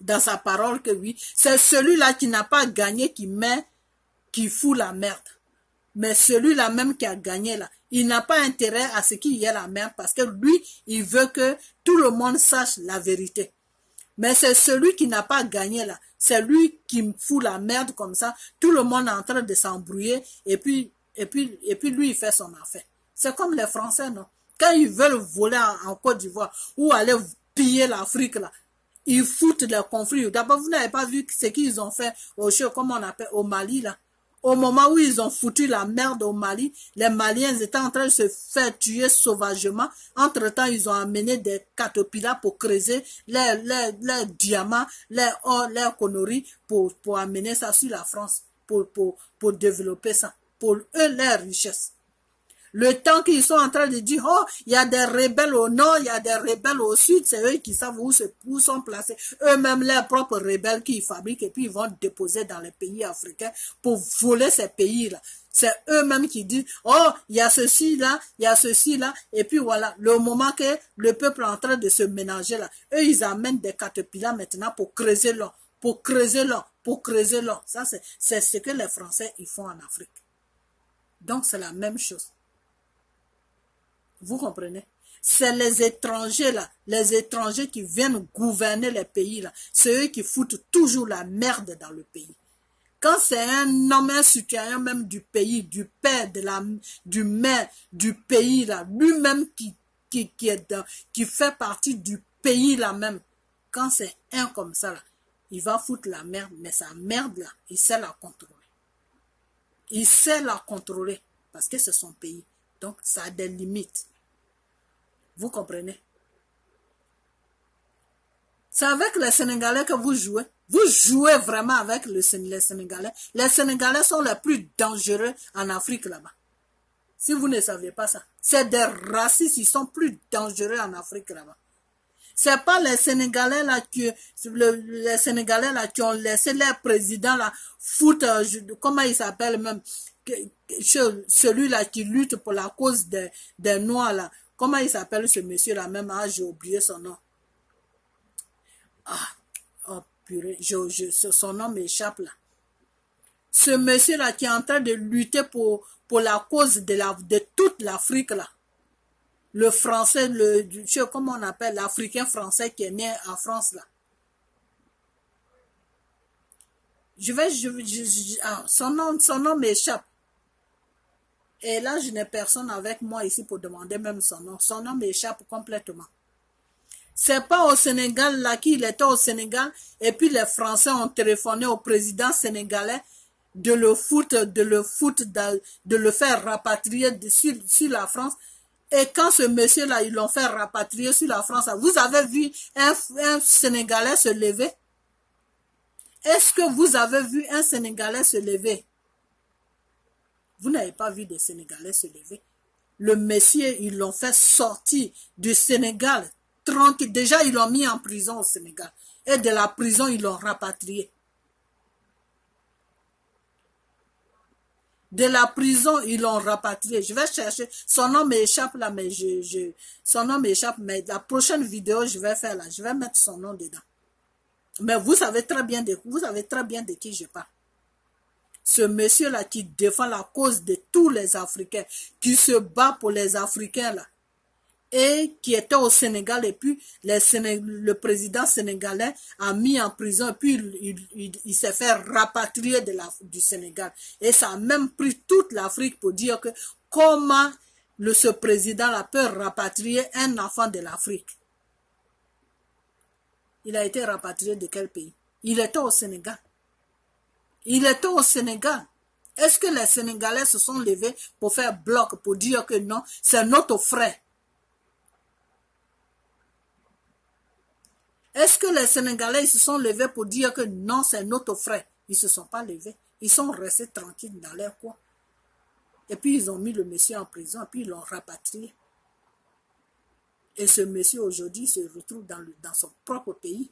dans sa parole que oui, c'est celui-là qui n'a pas gagné qui fout la merde. Mais celui-là même qui a gagné là, il n'a pas intérêt à ce qu'il y ait la merde parce que lui, il veut que tout le monde sache la vérité. Mais c'est celui qui n'a pas gagné là, c'est lui qui fout la merde comme ça, tout le monde est en train de s'embrouiller et puis lui il fait son affaire. C'est comme les Français, non? Quand ils veulent voler en Côte d'Ivoire ou aller piller l'Afrique là, ils foutent les conflits. D'abord, vous n'avez pas vu ce qu'ils ont fait comment on appelle, au Mali là. Au moment où ils ont foutu la merde au Mali, les Maliens étaient en train de se faire tuer sauvagement. Entre-temps, ils ont amené des caterpillars pour creuser les diamants, les or, les conneries pour amener ça sur la France, pour développer ça, pour eux, leurs richesses. Le temps qu'ils sont en train de dire, oh, il y a des rebelles au nord, il y a des rebelles au sud, c'est eux qui savent où sont placés. Eux-mêmes, leurs propres rebelles qu'ils fabriquent et puis ils vont déposer dans les pays africains pour voler ces pays-là. C'est eux-mêmes qui disent, oh, il y a ceci là, il y a ceci là, et puis voilà, le moment que le peuple est en train de se ménager là, eux, ils amènent des caterpillars maintenant pour creuser l'or, pour creuser l'or, pour creuser l'or. Ça, c'est ce que les Français, ils font en Afrique. Donc, c'est la même chose. Vous comprenez? C'est les étrangers là, les étrangers qui viennent gouverner les pays là. C'est eux qui foutent toujours la merde dans le pays. Quand c'est un homme, un citoyen même du pays, du père, du maire du pays là, lui-même qui fait partie du pays là même, quand c'est un comme ça là, il va foutre la merde, mais sa merde là, il sait la contrôler. Il sait la contrôler parce que c'est son pays. Donc, ça a des limites. Vous comprenez? C'est avec les Sénégalais que vous jouez. Vous jouez vraiment avec les Sénégalais. Les Sénégalais sont les plus dangereux en Afrique là-bas. Si vous ne saviez pas ça. C'est des racistes, ils sont plus dangereux en Afrique là-bas. C'est pas les Sénégalais là qui ont laissé leur président là foutre, comment il s'appelle même, celui-là qui lutte pour la cause des Noirs là. Comment il s'appelle ce monsieur-là même? Ah, j'ai oublié son nom. Ah, oh purée, son nom m'échappe là. Ce monsieur-là qui est en train de lutter pour la cause de toute l'Afrique là. Le français, comment on appelle, l'Africain français qui est né en France là. Son nom m'échappe. Et là, je n'ai personne avec moi ici pour demander même son nom. Son nom m'échappe complètement. C'est pas au Sénégal, là, qu'il était au Sénégal, et puis les Français ont téléphoné au président sénégalais de le faire rapatrier sur la France. Et quand ce monsieur-là, ils l'ont fait rapatrier sur la France, vous avez vu un Sénégalais se lever? Est-ce que vous avez vu un Sénégalais se lever? Vous n'avez pas vu des Sénégalais se lever. Le monsieur, ils l'ont fait sortir du Sénégal. Tranquille. Déjà, ils l'ont mis en prison au Sénégal. Et de la prison, ils l'ont rapatrié. De la prison, ils l'ont rapatrié. Je vais chercher. Son nom m'échappe là, mais son nom m'échappe. Mais la prochaine vidéo, je vais faire là. Je vais mettre son nom dedans. Mais vous savez très bien de qui je parle. Ce monsieur-là qui défend la cause de tous les Africains, qui se bat pour les Africains là, et qui était au Sénégal, et puis le président sénégalais a mis en prison, et puis il s'est fait rapatrier du Sénégal. Et ça a même pris toute l'Afrique pour dire que comment ce président-là peut rapatrier un enfant de l'Afrique. Il a été rapatrié de quel pays? Il était au Sénégal. Il était au Sénégal. Est-ce que les Sénégalais se sont levés pour faire bloc, pour dire que non, c'est notre frère? Est-ce que les Sénégalais se sont levés pour dire que non, c'est notre frère? Ils ne se sont pas levés. Ils sont restés tranquilles dans leur coin. Et puis ils ont mis le monsieur en prison, et puis ils l'ont rapatrié. Et ce monsieur aujourd'hui se retrouve dans son propre pays.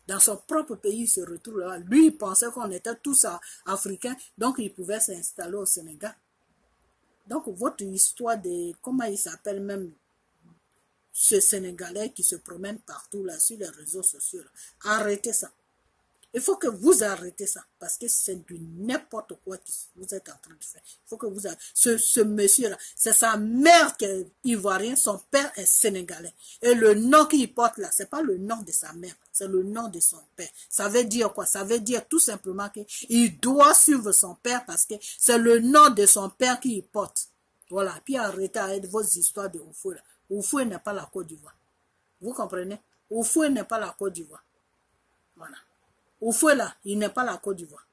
Dans son propre pays, il se retrouve là. Lui, il pensait qu'on était tous africains, donc il pouvait s'installer au Sénégal. Donc votre histoire de, comment il s'appelle même, ce Sénégalais qui se promène partout là sur les réseaux sociaux, là. Arrêtez ça. Il faut que vous arrêtez ça, parce que c'est du n'importe quoi que vous êtes en train de faire. Il faut que vous arrêtez. Ce monsieur-là, c'est sa mère qui est ivoirienne, son père est sénégalais. Et le nom qu'il porte là, c'est pas le nom de sa mère, c'est le nom de son père. Ça veut dire quoi? Ça veut dire tout simplement qu'il doit suivre son père parce que c'est le nom de son père qu'il porte. Voilà. Puis arrêtez avec vos histoires de Oufoué là. Oufoué n'est pas la Côte d'Ivoire. Vous comprenez? Oufoué n'est pas la Côte d'Ivoire. Voilà. Oufoué là, il n'est pas la Côte d'Ivoire.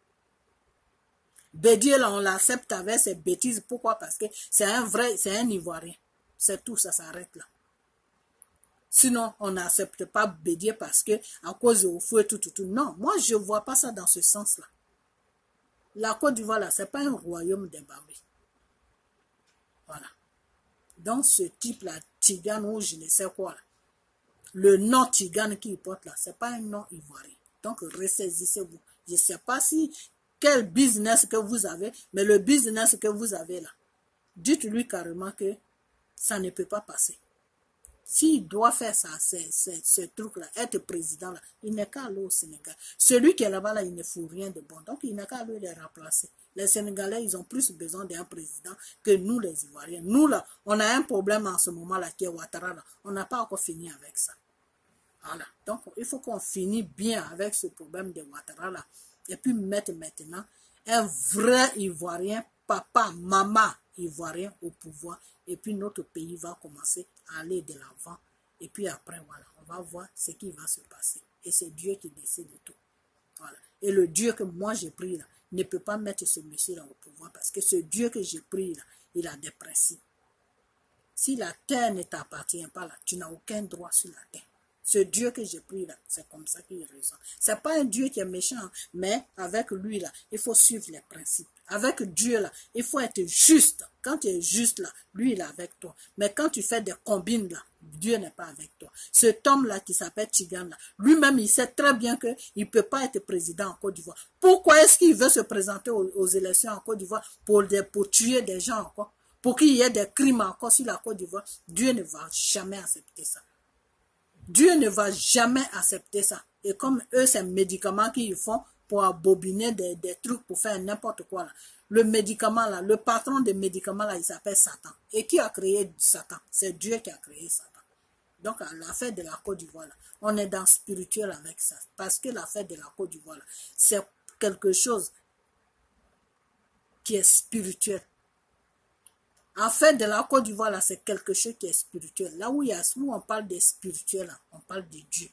Bédié là, on l'accepte avec ses bêtises. Pourquoi? Parce que c'est un Ivoirien. C'est tout, ça s'arrête là. Sinon, on n'accepte pas Bédié parce que à cause de Oufoué, tout. Non, moi je ne vois pas ça dans ce sens-là. La Côte d'Ivoire là, c'est pas un royaume des Barbés. Voilà. Donc ce type-là, Tigane ou je ne sais quoi là, le nom Tigane qu'il porte là, c'est pas un nom ivoirien. Donc ressaisissez-vous. Je ne sais pas si quel business que vous avez, mais le business que vous avez là, dites-lui carrément que ça ne peut pas passer. S'il doit faire ça, ce truc-là, être président là, il n'est qu'à aller au Sénégal. Celui qui est là-bas là, il ne fout rien de bon. Donc il n'est qu'à aller les remplacer. Les Sénégalais, ils ont plus besoin d'un président que nous les Ivoiriens. Nous là, on a un problème en ce moment-là qui est Ouattara là. On n'a pas encore fini avec ça. Voilà. Donc, il faut qu'on finisse bien avec ce problème de Ouattara là. Et puis mettre maintenant un vrai Ivoirien, papa, maman Ivoirien au pouvoir. Et puis notre pays va commencer à aller de l'avant. Et puis après, voilà, on va voir ce qui va se passer. Et c'est Dieu qui décide de tout. Voilà. Et le Dieu que moi j'ai pris là, ne peut pas mettre ce monsieur-là au pouvoir. Parce que ce Dieu que j'ai pris là, il a des principes. Si la terre ne t'appartient pas là, tu n'as aucun droit sur la terre. Ce Dieu que j'ai pris là, c'est comme ça qu'il raisonne. C'est pas un Dieu qui est méchant, mais avec lui là, il faut suivre les principes. Avec Dieu là, il faut être juste. Quand tu es juste là, lui il est avec toi. Mais quand tu fais des combines là, Dieu n'est pas avec toi. Cet homme là qui s'appelle Tigane là, lui-même il sait très bien qu'il ne peut pas être président en Côte d'Ivoire. Pourquoi est-ce qu'il veut se présenter aux élections en Côte d'Ivoire pour tuer des gens encore? Pour qu'il y ait des crimes encore sur la Côte d'Ivoire? Dieu ne va jamais accepter ça. Dieu ne va jamais accepter ça. Et comme eux, c'est un médicament qu'ils font pour abobiner des trucs, pour faire n'importe quoi. Là. Le médicament, là, le patron des médicaments, là, il s'appelle Satan. Et qui a créé Satan? C'est Dieu qui a créé Satan. Donc, à l'affaire de la Côte d'Ivoire, on est dans le spirituel avec ça. Parce que l'affaire de la Côte d'Ivoire, c'est quelque chose qui est spirituel. Affaire de la Côte d'Ivoire, là, c'est quelque chose qui est spirituel. Là où, où on parle des spirituels, là, on parle de Dieu.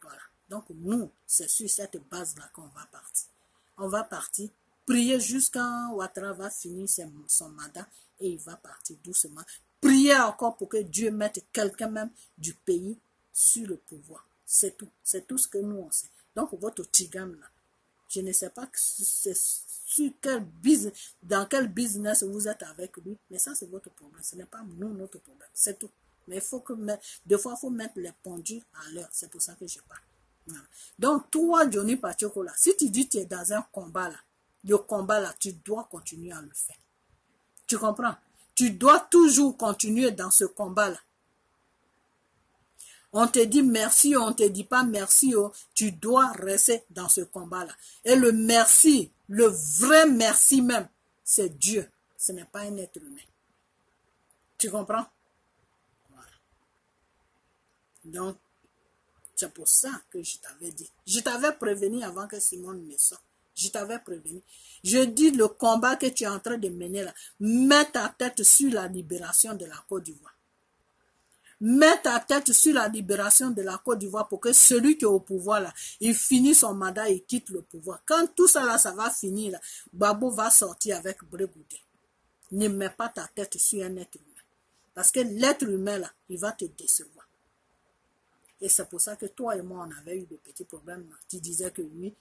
Voilà. Donc, nous, c'est sur cette base-là qu'on va partir. On va partir, prier jusqu'à Ouattara va finir son mandat et il va partir doucement. Prier encore pour que Dieu mette quelqu'un même du pays sur le pouvoir. C'est tout. C'est tout ce que nous on sait. Donc, votre Tigam, là, je ne sais pas sur dans quel business vous êtes avec lui, mais ça, c'est votre problème. Ce n'est pas nous, notre problème. C'est tout. Mais il faut que, des fois, il faut mettre les pendules à l'heure. C'est pour ça que je parle. Voilà. Donc, toi, Johnny Pacheco, là, si tu dis que tu es dans un combat, là, le combat, là, tu dois continuer à le faire. Tu comprends? Tu dois toujours continuer dans ce combat-là. On te dit merci, on ne te dit pas merci, oh, tu dois rester dans ce combat-là. Et le merci, le vrai merci même, c'est Dieu. Ce n'est pas un être humain. Tu comprends? Voilà. Donc, c'est pour ça que je t'avais dit. Je t'avais prévenu avant que Simone ne sorte. Je t'avais prévenu. Je dis le combat que tu es en train de mener là, mets ta tête sur la libération de la Côte d'Ivoire. Mets ta tête sur la libération de la Côte d'Ivoire pour que celui qui est au pouvoir là, il finisse son mandat et quitte le pouvoir. Quand tout ça là, ça va finir là, Gbagbo va sortir avec Bré Goudé. Ne mets pas ta tête sur un être humain. Parce que l'être humain là, il va te décevoir. Et c'est pour ça que toi et moi, on avait eu des petits problèmes. Tu disais que oui,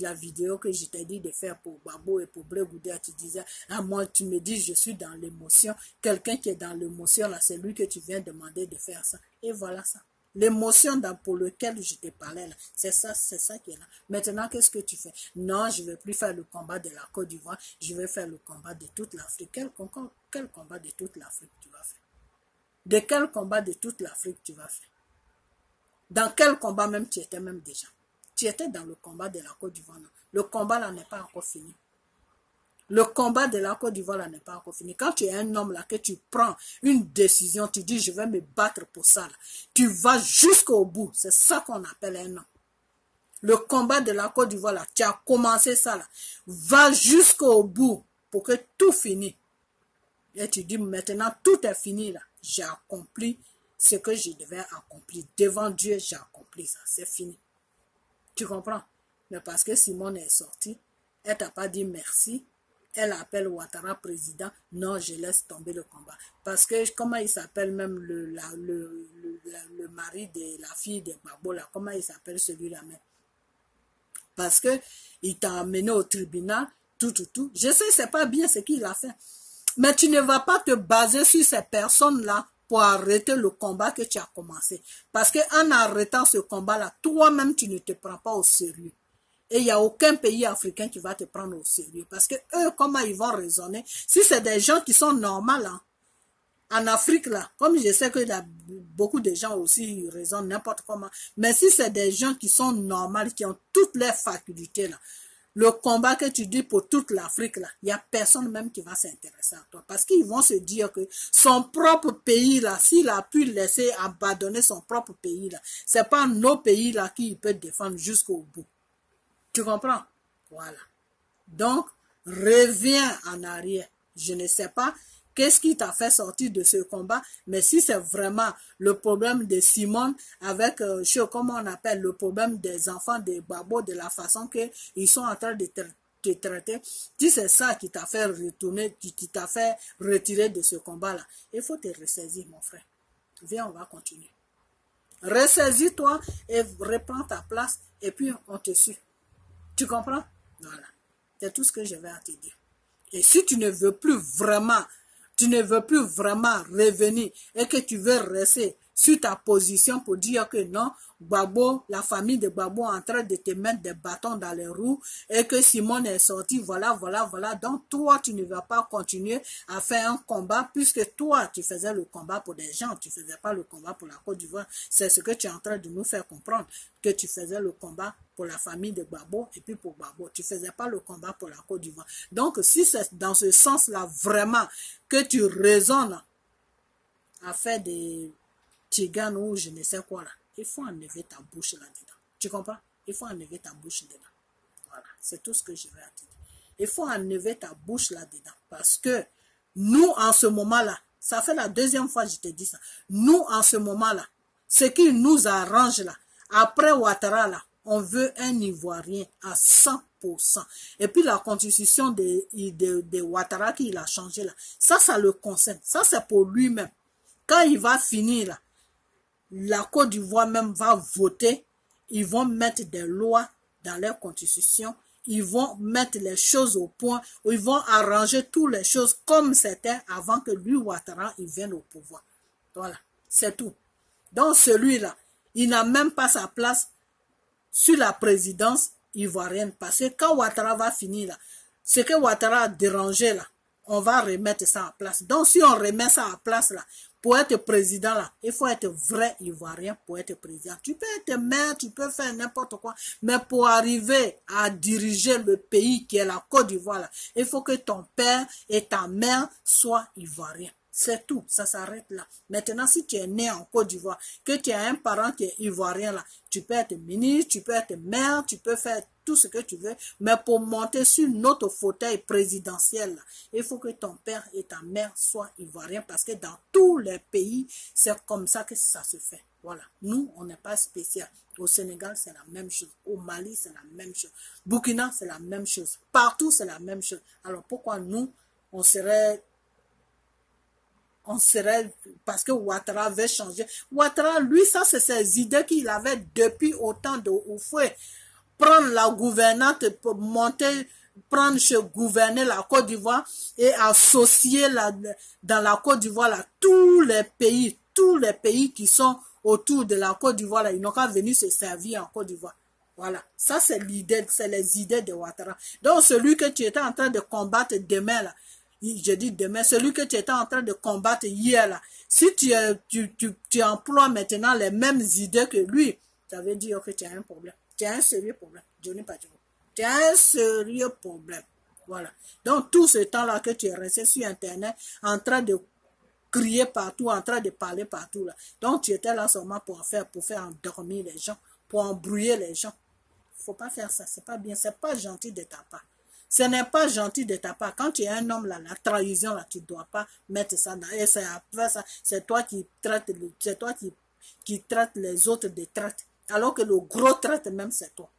la vidéo que je t'ai dit de faire pour Gbagbo et pour Bré Goudé, tu disais, ah, moi, tu me dis, je suis dans l'émotion. Quelqu'un qui est dans l'émotion, là, c'est lui que tu viens demander de faire ça. Et voilà ça. L'émotion pour lequel je te parlais, là, c'est ça qui est là. Maintenant, qu'est-ce que tu fais? Non, je ne vais plus faire le combat de la Côte d'Ivoire, je vais faire le combat de toute l'Afrique. Quel combat de toute l'Afrique tu vas faire? De quel combat de toute l'Afrique tu vas faire? Dans quel combat même tu étais même déjà? Tu étais dans le combat de la Côte d'Ivoire. Le combat là n'est pas encore fini. Le combat de la Côte d'Ivoire là n'est pas encore fini. Quand tu es un homme là, que tu prends une décision, tu dis je vais me battre pour ça là. Tu vas jusqu'au bout. C'est ça qu'on appelle un homme. Le combat de la Côte d'Ivoire là, tu as commencé ça là. Va jusqu'au bout pour que tout finisse. Et tu dis maintenant tout est fini là. J'ai accompli ce que je devais accomplir. Devant Dieu, j'ai accompli ça. C'est fini. Tu comprends? Mais parce que Simone est sortie, elle t'a pas dit merci. Elle appelle Ouattara président. Non, je laisse tomber le combat. Parce que, comment il s'appelle même le mari de la fille de Gbagbo là? Comment il s'appelle celui-là même? Parce que il t'a amené au tribunal, tout. Je sais, c'est pas bien ce qu'il a fait. Mais tu ne vas pas te baser sur ces personnes-là pour arrêter le combat que tu as commencé. Parce qu'en arrêtant ce combat-là, toi-même, tu ne te prends pas au sérieux. Et il n'y a aucun pays africain qui va te prendre au sérieux. Parce que eux, comment ils vont raisonner? Si c'est des gens qui sont normaux, hein, en Afrique, là, comme je sais qu'il y a beaucoup de gens aussi qui raisonnent n'importe comment, mais si c'est des gens qui sont normaux, qui ont toutes les facultés, là, le combat que tu dis pour toute l'Afrique, là, il n'y a personne même qui va s'intéresser à toi. Parce qu'ils vont se dire que son propre pays, là, s'il a pu laisser abandonner son propre pays, là, c'est pas nos pays, là, qu'il peut défendre jusqu'au bout. Tu comprends? Voilà. Donc, reviens en arrière. Je ne sais pas qu'est-ce qui t'a fait sortir de ce combat, mais si c'est vraiment le problème de Simone avec, comment on appelle, le problème des enfants de Gbagbo, de la façon qu'ils sont en train de te traiter, si c'est ça qui t'a fait retourner, qui t'a fait retirer de ce combat-là, il faut te ressaisir, mon frère. Viens, on va continuer. Ressaisis-toi et reprends ta place et puis on te suit. Tu comprends? Voilà. C'est tout ce que je vais à te dire. Et si tu ne veux plus vraiment revenir et que tu veux rester sur ta position pour dire que non, Gbagbo, la famille de Gbagbo est en train de te mettre des bâtons dans les roues et que Simone est sorti, voilà. Donc toi, tu ne vas pas continuer à faire un combat puisque toi, tu faisais le combat pour des gens, tu ne faisais pas le combat pour la Côte d'Ivoire. C'est ce que tu es en train de nous faire comprendre, que tu faisais le combat pour la famille de Gbagbo et puis pour Gbagbo. Tu ne faisais pas le combat pour la Côte d'Ivoire. Donc si c'est dans ce sens-là vraiment que tu raisonnes à faire des tiganes ou je ne sais quoi là, il faut enlever ta bouche là-dedans. Tu comprends? Il faut enlever ta bouche dedans. Voilà, c'est tout ce que je vais te dire. Il faut enlever ta bouche là-dedans parce que Nous, en ce moment-là, ça fait la deuxième fois que je te dis ça. Nous, en ce moment-là, ce qui nous arrange là, après Ouattara là, on veut un Ivoirien à 100%. Et puis la constitution de Ouattara qu'il a changé là, ça le concerne. Ça, c'est pour lui-même. Quand il va finir là, la Côte d'Ivoire même va voter. Ils vont mettre des lois dans leur constitution. Ils vont mettre les choses au point. Ils vont arranger toutes les choses comme c'était avant que lui, Ouattara, il vienne au pouvoir. Voilà, c'est tout. Donc celui-là, il n'a même pas sa place sur la présidence ivoirienne. Parce que quand Ouattara va finir là, ce que Ouattara a dérangé là, on va remettre ça en place. Donc si on remet ça en place là, pour être président là, il faut être vrai Ivoirien pour être président. Tu peux être maire, tu peux faire n'importe quoi, mais pour arriver à diriger le pays qui est la Côte d'Ivoire là, il faut que ton père et ta mère soient Ivoiriens. C'est tout, ça s'arrête là. Maintenant, si tu es né en Côte d'Ivoire, que tu as un parent qui est ivoirien là, tu peux être ministre, tu peux être maire, tu peux faire tout ce que tu veux, mais pour monter sur notre fauteuil présidentiel là, il faut que ton père et ta mère soient ivoiriens parce que dans tous les pays, c'est comme ça que ça se fait. Voilà, nous, on n'est pas spécial. Au Sénégal, c'est la même chose. Au Mali, c'est la même chose. Burkina, c'est la même chose. Partout, c'est la même chose. Alors, pourquoi nous, on serait parce que Ouattara veut changer. Ouattara, lui, ça, c'est ses idées qu'il avait depuis autant de Oufoué. Prendre la gouvernante, monter, gouverner la Côte d'Ivoire et associer dans la Côte d'Ivoire tous les pays qui sont autour de la Côte d'Ivoire, ils n'ont qu'à venir se servir en Côte d'Ivoire. Voilà, ça c'est l'idée, c'est les idées de Ouattara. Donc celui que tu étais en train de combattre demain là, je dis demain, celui que tu étais en train de combattre hier là, si tu emploies maintenant les mêmes idées que lui, ça veut dire que tu as un problème. Tu as un sérieux problème. Johnny Pacheco. Tu as un sérieux problème. Voilà. Donc tout ce temps-là que tu es resté sur Internet en train de crier partout, en train de parler partout là. Donc tu étais là seulement pour faire endormir les gens, pour embrouiller les gens. Faut pas faire ça, c'est pas bien, c'est pas gentil de ta part. Ce n'est pas gentil de ta part. Quand tu es un homme là, la trahison là, tu ne dois pas mettre ça dans. Et c'est après ça, c'est toi qui traites, c'est toi qui traite les autres de traite. Alors que le gros traite même, c'est toi.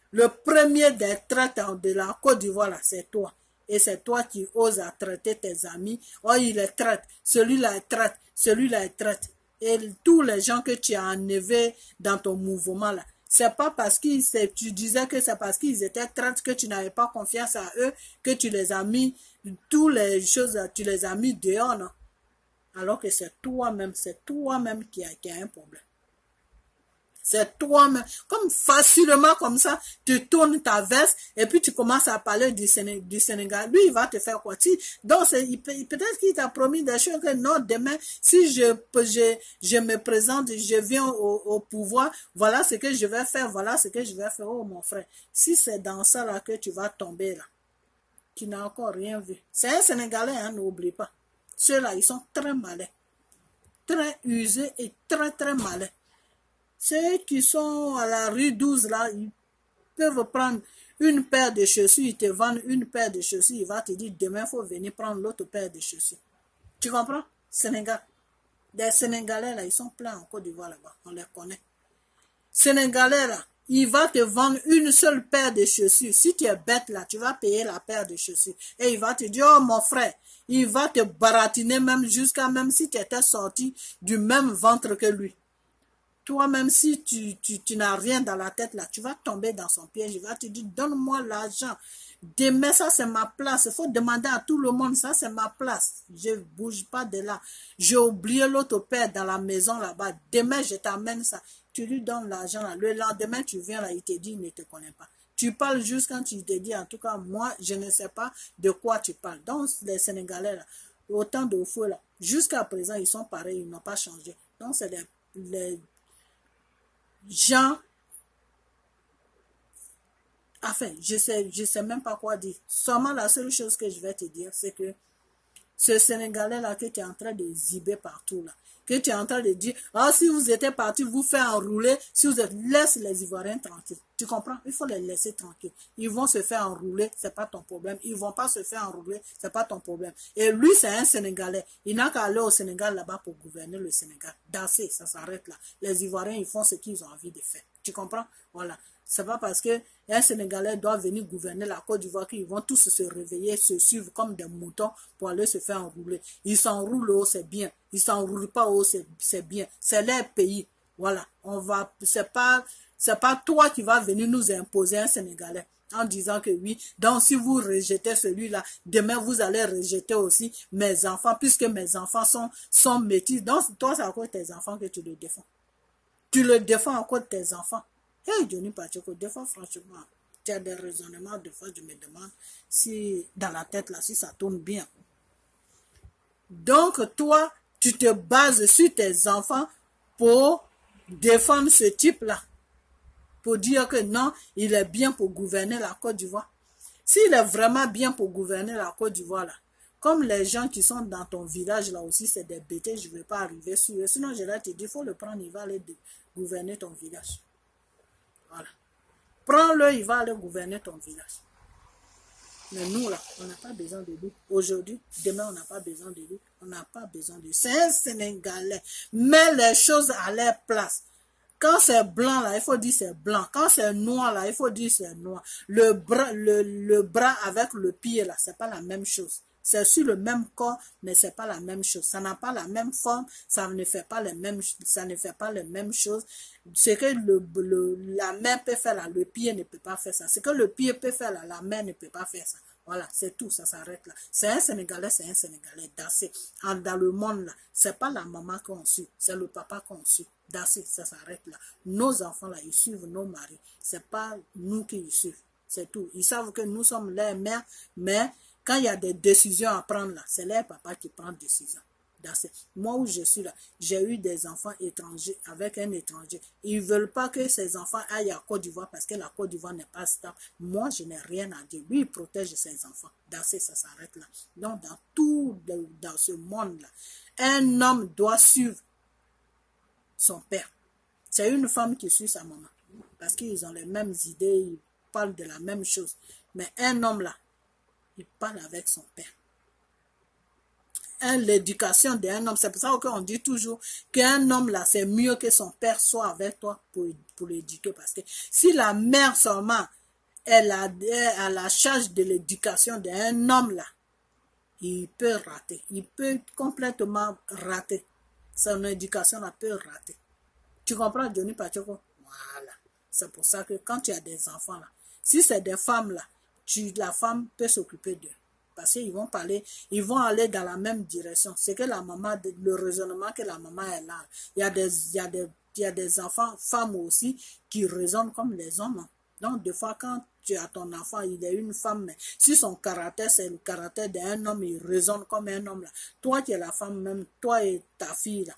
Le premier des traites de la Côte d'Ivoire là, c'est toi. Et c'est toi qui oses à traiter tes amis. Oh, il les traite. Celui-là est traite. Celui-là est traite. Et tous les gens que tu as enlevés dans ton mouvement là, c'est pas parce que tu disais que c'est parce qu'ils étaient traites que tu n'avais pas confiance à eux, que tu les as mis, toutes les choses, tu les as mis dehors, non? Alors que c'est toi-même qui a un problème. C'est toi-même. Comme facilement comme ça, tu tournes ta veste et puis tu commences à parler du Sénégal. Lui, il va te faire quoi? Donc, peut-être qu'il t'a promis des choses que non, demain, si je me présente, je viens au pouvoir, voilà ce que je vais faire, voilà ce que je vais faire. Oh, mon frère, si c'est dans ça là que tu vas tomber là, tu n'as encore rien vu. C'est un Sénégalais, hein, n'oublie pas. Ceux-là, ils sont très malins, très usés et très, très malins. Ceux qui sont à la rue 12, là, ils peuvent prendre une paire de chaussures, ils te vendent une paire de chaussures, il va te dire, demain, il faut venir prendre l'autre paire de chaussures. Tu comprends? Sénégal. Des Sénégalais, là, ils sont pleins en Côte d'Ivoire, là-bas, on les connaît. Sénégalais, là, il va te vendre une seule paire de chaussures. Si tu es bête, là, tu vas payer la paire de chaussures. Et il va te dire, oh, mon frère, il va te baratiner même jusqu'à même si tu étais sorti du même ventre que lui. Toi-même, si tu n'as rien dans la tête, là, tu vas tomber dans son piège. Il va te dire, donne-moi l'argent. Demain, ça, c'est ma place. Il faut demander à tout le monde, ça, c'est ma place. Je ne bouge pas de là. J'ai oublié l'autre père dans la maison là-bas. Demain, je t'amène ça. Tu lui donnes l'argent là. Le lendemain, tu viens là, il te dit, il ne te connaît pas. Tu parles juste quand il te dit, en tout cas, moi, je ne sais pas de quoi tu parles. Donc, les Sénégalais, là, autant de feu, là, jusqu'à présent, ils sont pareils, ils n'ont pas changé. Donc, c'est les gens, enfin, je sais même pas quoi dire. Seulement la seule chose que je vais te dire, c'est que Ce Sénégalais-là que tu es en train de ziber partout, là, que tu es en train de dire, ah, si vous étiez parti vous faire enrouler, si vous êtes, laisse les Ivoiriens tranquilles. Tu comprends? Il faut les laisser tranquilles. Ils vont se faire enrouler, c'est pas ton problème. Ils vont pas se faire enrouler, c'est pas ton problème. Et lui, c'est un Sénégalais. Il n'a qu'à aller au Sénégal là-bas pour gouverner le Sénégal. D'assez, ça s'arrête là. Les Ivoiriens, ils font ce qu'ils ont envie de faire. Tu comprends? Voilà. C'est pas parce que un Sénégalais doit venir gouverner la Côte d'Ivoire qu'ils vont tous se réveiller, se suivre comme des moutons pour aller se faire enrouler. Ils s'enroulent haut, c'est bien. Ils s'enroulent pas haut, c'est bien. C'est leur pays. Voilà. C'est pas toi qui vas venir nous imposer un Sénégalais en disant que oui, donc si vous rejetez celui-là, demain vous allez rejeter aussi mes enfants, puisque mes enfants sont métis. Donc toi, c'est à cause de tes enfants que tu le défends. Tu le défends à cause de tes enfants. Hey, Johnny Pacheco, des fois, franchement, tu as des raisonnements, des fois, je me demande si, dans la tête, là, si ça tourne bien. Donc, toi, tu te bases sur tes enfants pour défendre ce type-là. Pour dire que non, il est bien pour gouverner la Côte d'Ivoire. S'il est vraiment bien pour gouverner la Côte d'Ivoire, là, comme les gens qui sont dans ton village, là aussi, c'est des bêtés, je ne vais pas arriver sur eux. Sinon, je vais te dire, il faut le prendre, il va aller gouverner ton village. Voilà. Prends-le, il va aller gouverner ton village. Mais nous, là, on n'a pas besoin de lui. Aujourd'hui, demain, on n'a pas besoin de lui. On n'a pas besoin de lui. C'est un Sénégalais. Mets les choses à leur place. Quand c'est blanc, là, il faut dire c'est blanc. Quand c'est noir, là, il faut dire c'est noir. Le bras avec le pied, là, c'est pas la même chose. C'est sur le même corps, mais c'est pas la même chose. Ça n'a pas la même forme, ça ne fait pas les mêmes choses. Ce que la main peut faire là, le pied ne peut pas faire ça. Ce que le pied peut faire là, la main ne peut pas faire ça. Voilà, c'est tout, ça s'arrête là. C'est un Sénégalais d'assez. Dans le monde là, c'est pas la maman qu'on suit, c'est le papa qu'on suit. D'assez, ça s'arrête là. Nos enfants là, ils suivent nos maris. C'est pas nous qui ils suivent. C'est tout. Ils savent que nous sommes leurs mères, mais quand il y a des décisions à prendre là, c'est leur papa qui prend décision. Moi où je suis là, j'ai eu des enfants étrangers avec un étranger. Ils ne veulent pas que ces enfants aillent à Côte d'Ivoire parce que la Côte d'Ivoire n'est pas stable. Moi, je n'ai rien à dire. Lui, il protège ses enfants. Ça s'arrête là. Donc, dans ce monde-là, un homme doit suivre son père. C'est une femme qui suit sa maman. Parce qu'ils ont les mêmes idées, ils parlent de la même chose. Mais un homme là, il parle avec son père. L'éducation d'un homme, c'est pour ça qu'on dit toujours qu'un homme là, c'est mieux que son père soit avec toi pour l'éduquer. Parce que si la mère seulement, elle a la charge de l'éducation d'un homme là, il peut rater. Il peut complètement rater. Son éducation là peut rater. Tu comprends, Johnny Pacheco? Voilà. C'est pour ça que quand tu as des enfants là, si c'est des femmes là, la femme peut s'occuper d'eux. Parce qu'ils vont parler, ils vont aller dans la même direction. C'est que la maman, le raisonnement que la maman est là. Il y a des enfants, femmes aussi, qui raisonnent comme les hommes. Donc, des fois, quand tu as ton enfant, il est une femme, mais si son caractère, c'est le caractère d'un homme, il raisonne comme un homme là. Toi qui es la femme même, toi et ta fille là,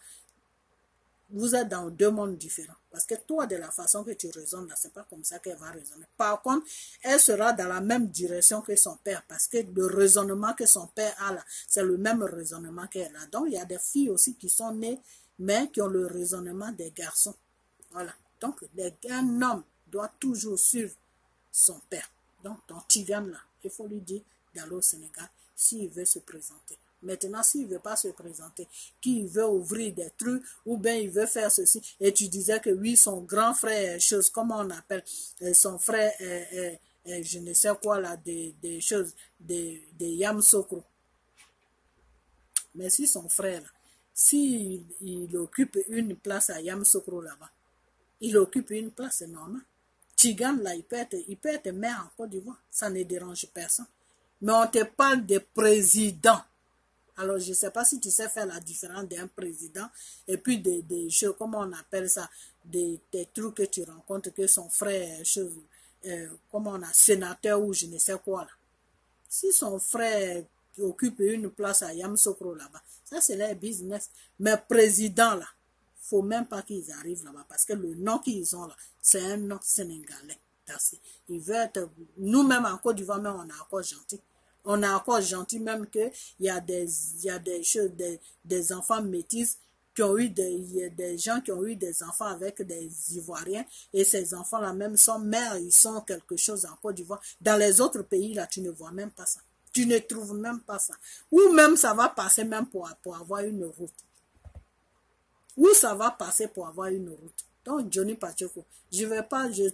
vous êtes dans deux mondes différents. Parce que toi, de la façon que tu raisonnes là, c'est pas comme ça qu'elle va raisonner. Par contre, elle sera dans la même direction que son père. Parce que le raisonnement que son père a là, c'est le même raisonnement qu'elle a. Donc, il y a des filles aussi qui sont nées, mais qui ont le raisonnement des garçons. Voilà. Donc, un homme doit toujours suivre son père. Donc, ton Tigan là, il faut lui dire d'aller au Sénégal s'il veut se présenter. Maintenant, s'il ne veut pas se présenter, qu'il veut ouvrir des trucs, ou bien il veut faire ceci, et tu disais que oui, son grand frère, chose, comment on appelle, son frère, je ne sais quoi là, des choses, des Yamoussoukro. Mais si son frère, s'il occupe une place à Yamoussoukro là-bas, il occupe une place, c'est normal. Tigan là, il peut être maire en Côte d'Ivoire, ça ne dérange personne. Mais on te parle de président. Alors, je ne sais pas si tu sais faire la différence d'un président et puis des choses, comment on appelle ça, des trucs que tu rencontres, que son frère, comment on a, sénateur ou je ne sais quoi là. Si son frère occupe une place à Yamoussoukro là-bas, ça c'est leur business. Mais président là, il ne faut même pas qu'ils arrivent là-bas parce que le nom qu'ils ont là, c'est un nom sénégalais. Il veut être, nous-mêmes en Côte d'Ivoire, mais on est encore gentil. On est encore gentil même qu'il y a des choses, des enfants métis qui ont eu des gens qui ont eu des enfants avec des Ivoiriens et ces enfants-là même sont mères, ils sont quelque chose en Côte d'Ivoire. Dans les autres pays, là, tu ne vois même pas ça. Tu ne trouves même pas ça. Ou même ça va passer même pour avoir une route. Ou ça va passer pour avoir une route. Donc, Johnny Pacheco, je vais pas, j'ai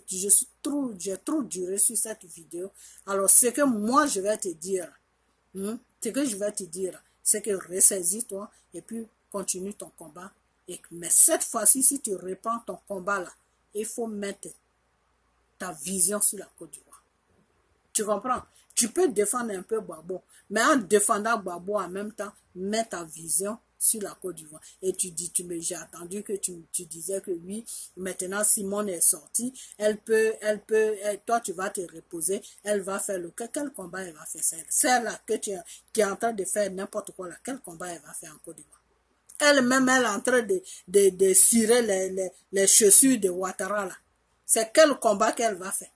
trop duré sur cette vidéo. Alors, ce que moi, je vais te dire, c'est que ressaisis-toi et puis continue ton combat. Mais cette fois-ci, si tu reprends ton combat là, il faut mettre ta vision sur la Côte d'Ivoire. Tu comprends? Tu peux défendre un peu Gbagbo, mais en défendant Gbagbo en même temps, mets ta vision sur la Côte d'Ivoire. Et tu dis, j'ai entendu que tu disais que oui, maintenant Simone est sortie, toi tu vas te reposer, elle va faire quel combat elle va faire? Celle-là qui est en train de faire n'importe quoi là, quel combat elle va faire en Côte d'Ivoire? Elle-même, elle est en train de cirer les chaussures de Ouattara là. C'est quel combat qu'elle va faire?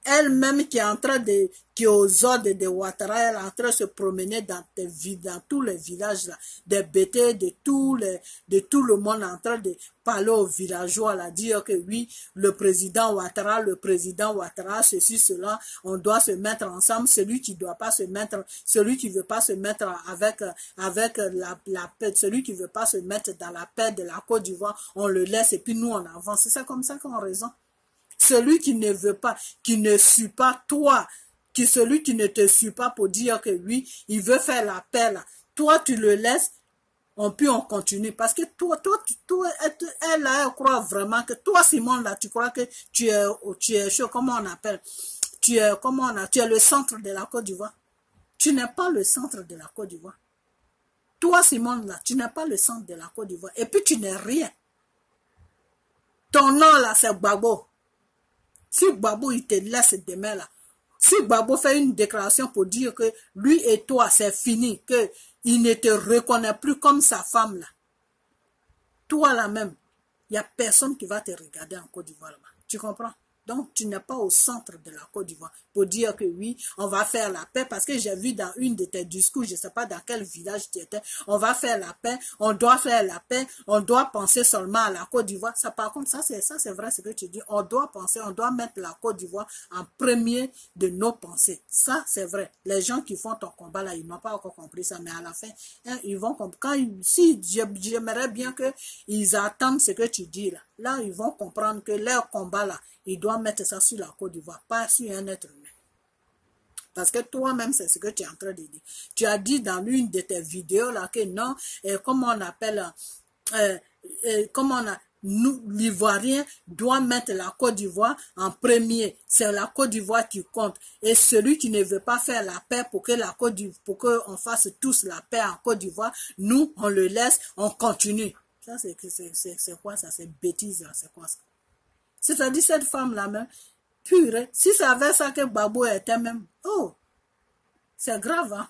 Elle-même qui est en train qui est aux ordres de Ouattara, elle est en train de se promener dans tous les villages là, des bêtés, de tout le monde en train de parler aux villageois là, dire que oui, le président Ouattara, ceci, cela, on doit se mettre ensemble, celui qui veut pas se mettre avec la paix, celui qui veut pas se mettre dans la paix de la Côte d'Ivoire, on le laisse et puis nous on avance. C'est comme ça qu'on raisonne. Celui qui ne veut pas, qui ne suit pas toi, celui qui ne te suit pas pour dire que oui, il veut faire la paix là. Toi, tu le laisses, puis on continue. Parce que toi, elle croit vraiment que toi, Simone, là, tu crois que tu es chaud, comment on appelle? Tu es le centre de la Côte d'Ivoire. Tu n'es pas le centre de la Côte d'Ivoire. Toi, Simone, là, tu n'es pas le centre de la Côte d'Ivoire. Et puis, tu n'es rien. Ton nom, là, c'est Gbagbo. Si Gbagbo, il te laisse demain là, si Gbagbo fait une déclaration pour dire que lui et toi, c'est fini, qu'il ne te reconnaît plus comme sa femme là, toi là même, il n'y a personne qui va te regarder en Côte d'Ivoire là-bas. Tu comprends? Donc, tu n'es pas au centre de la Côte d'Ivoire pour dire que oui, on va faire la paix. Parce que j'ai vu dans une de tes discours, je ne sais pas dans quel village tu étais, on va faire la paix, on doit faire la paix, on doit penser seulement à la Côte d'Ivoire. Ça, par contre, ça c'est vrai ce que tu dis. On doit penser, on doit mettre la Côte d'Ivoire en premier de nos pensées. Ça, c'est vrai. Les gens qui font ton combat là, ils n'ont pas encore compris ça, mais à la fin, hein, ils vont comprendre. J'aimerais bien qu'ils attendent ce que tu dis là. Là, ils vont comprendre que leur combat là, ils doivent mettre ça sur la Côte d'Ivoire, pas sur un être humain. Parce que toi-même, c'est ce que tu es en train de dire. Tu as dit dans l'une de tes vidéos là que non, comment on appelle, l'Ivoirien doit mettre la Côte d'Ivoire en premier. C'est la Côte d'Ivoire qui compte. Et celui qui ne veut pas faire la paix pour qu'on fasse tous la paix en Côte d'Ivoire, nous, on le laisse, on continue. Ça, c'est quoi ça? C'est bêtise, c'est quoi ça? C'est-à-dire cette femme-là même, pure, si ça avait ça que Gbagbo était même, oh, c'est grave, hein?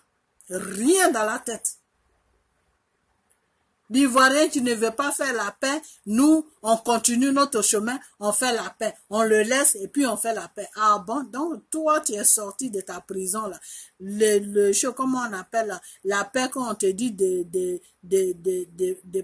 Rien dans la tête. L'Ivoirien qui ne veut pas faire la paix, nous, on continue notre chemin, on fait la paix. On le laisse et puis on fait la paix. Ah bon, donc toi, tu es sorti de ta prison, là. Comment on appelle, là, la paix qu'on te dit de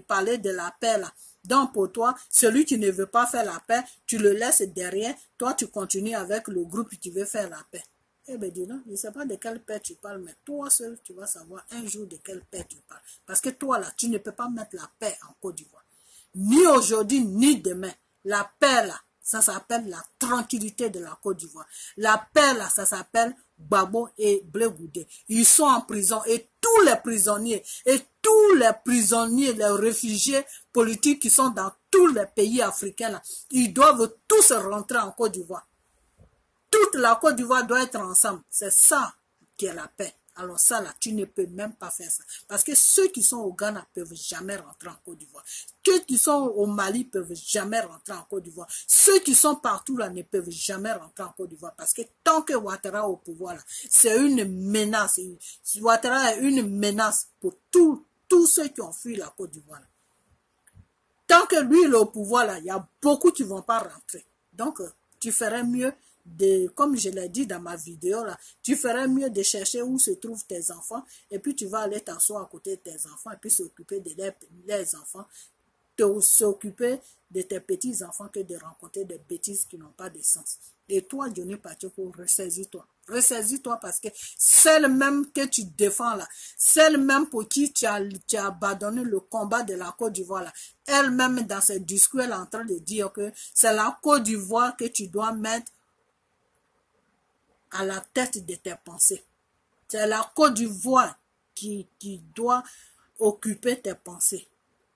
parler de la paix, là. Donc pour toi, celui qui ne veut pas faire la paix, tu le laisses derrière, toi tu continues avec le groupe qui veut faire la paix. Eh bien dis non, je ne sais pas de quelle paix tu parles, mais toi seul, tu vas savoir un jour de quelle paix tu parles. Parce que toi là, tu ne peux pas mettre la paix en Côte d'Ivoire. Ni aujourd'hui, ni demain. La paix là, ça s'appelle la tranquillité de la Côte d'Ivoire. La paix là, ça s'appelle Gbagbo et Blé Goudé. Ils sont en prison et tous les prisonniers, les réfugiés politiques qui sont dans tous les pays africains là, ils doivent tous rentrer en Côte d'Ivoire. Toute la Côte d'Ivoire doit être ensemble. C'est ça qui est la paix. Alors ça là, tu ne peux même pas faire ça. Parce que ceux qui sont au Ghana ne peuvent jamais rentrer en Côte d'Ivoire. Ceux qui sont au Mali ne peuvent jamais rentrer en Côte d'Ivoire. Ceux qui sont partout là ne peuvent jamais rentrer en Côte d'Ivoire. Parce que tant que Ouattara est au pouvoir là, c'est une menace. Ouattara est une menace pour tous ceux qui ont fui la Côte d'Ivoire. Tant que lui il est au pouvoir là, il y a beaucoup qui ne vont pas rentrer. Donc, tu ferais mieux comme je l'ai dit dans ma vidéo là, tu ferais mieux de chercher où se trouvent tes enfants et puis tu vas aller t'asseoir à côté de tes enfants et puis s'occuper de leurs enfants, s'occuper de tes petits-enfants que de rencontrer des bêtises qui n'ont pas de sens. Et toi, Johnny Pacheco, ressaisis-toi. Ressaisis-toi parce que celle même que tu défends là, celle même pour qui tu as abandonné le combat de la Côte d'Ivoire là, elle-même dans ses discours, elle est en train de dire que c'est la Côte d'Ivoire que tu dois mettre à la tête de tes pensées. C'est la Côte d'Ivoire qui doit occuper tes pensées.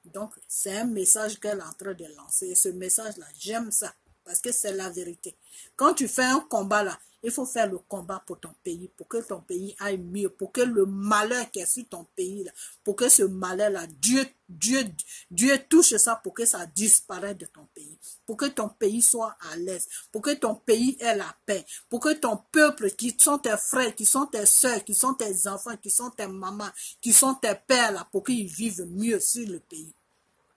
Donc, c'est un message qu'elle est en train de lancer. Et ce message-là, j'aime ça. Parce que c'est la vérité. Quand tu fais un combat là, il faut faire le combat pour ton pays, pour que ton pays aille mieux, pour que le malheur qui est sur ton pays là, pour que ce malheur-là, Dieu touche ça pour que ça disparaisse de ton pays, pour que ton pays soit à l'aise, pour que ton pays ait la paix, pour que ton peuple, qui sont tes frères, qui sont tes soeurs, qui sont tes enfants, qui sont tes mamans, qui sont tes pères là, pour qu'ils vivent mieux sur le pays.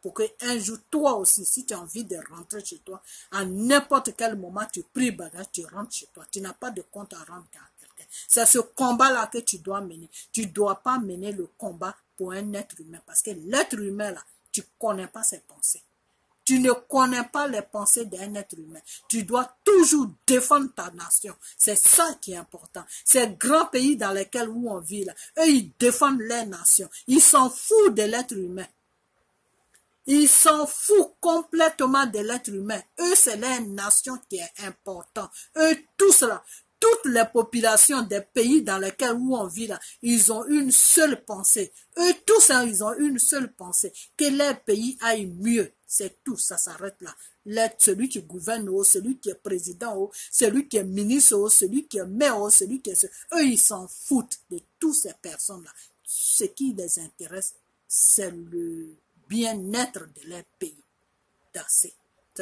Pour qu'un jour, toi aussi, si tu as envie de rentrer chez toi, à n'importe quel moment, tu pries bagage, tu rentres chez toi. Tu n'as pas de compte à rendre à quelqu'un. C'est ce combat-là que tu dois mener. Tu ne dois pas mener le combat pour un être humain. Parce que l'être humain, là, tu ne connais pas ses pensées. Tu ne connais pas les pensées d'un être humain. Tu dois toujours défendre ta nation. C'est ça qui est important. Ces grands pays dans lesquels on vit, là, eux, ils défendent leur nation. Ils s'en foutent de l'être humain. Ils s'en foutent complètement de l'être humain. Eux, c'est leur nation qui est important. Eux, tous là, toutes les populations des pays dans lesquels on vit là, ils ont une seule pensée. Eux, tous, hein, ils ont une seule pensée. Que leur pays aille mieux. C'est tout, ça s'arrête là. Celui qui gouverne, celui qui est président, celui qui est ministre, celui qui est maire, celui qui est... Eux, ils s'en foutent de toutes ces personnes-là. Ce qui les intéresse, c'est le bien-être de leur pays. C'est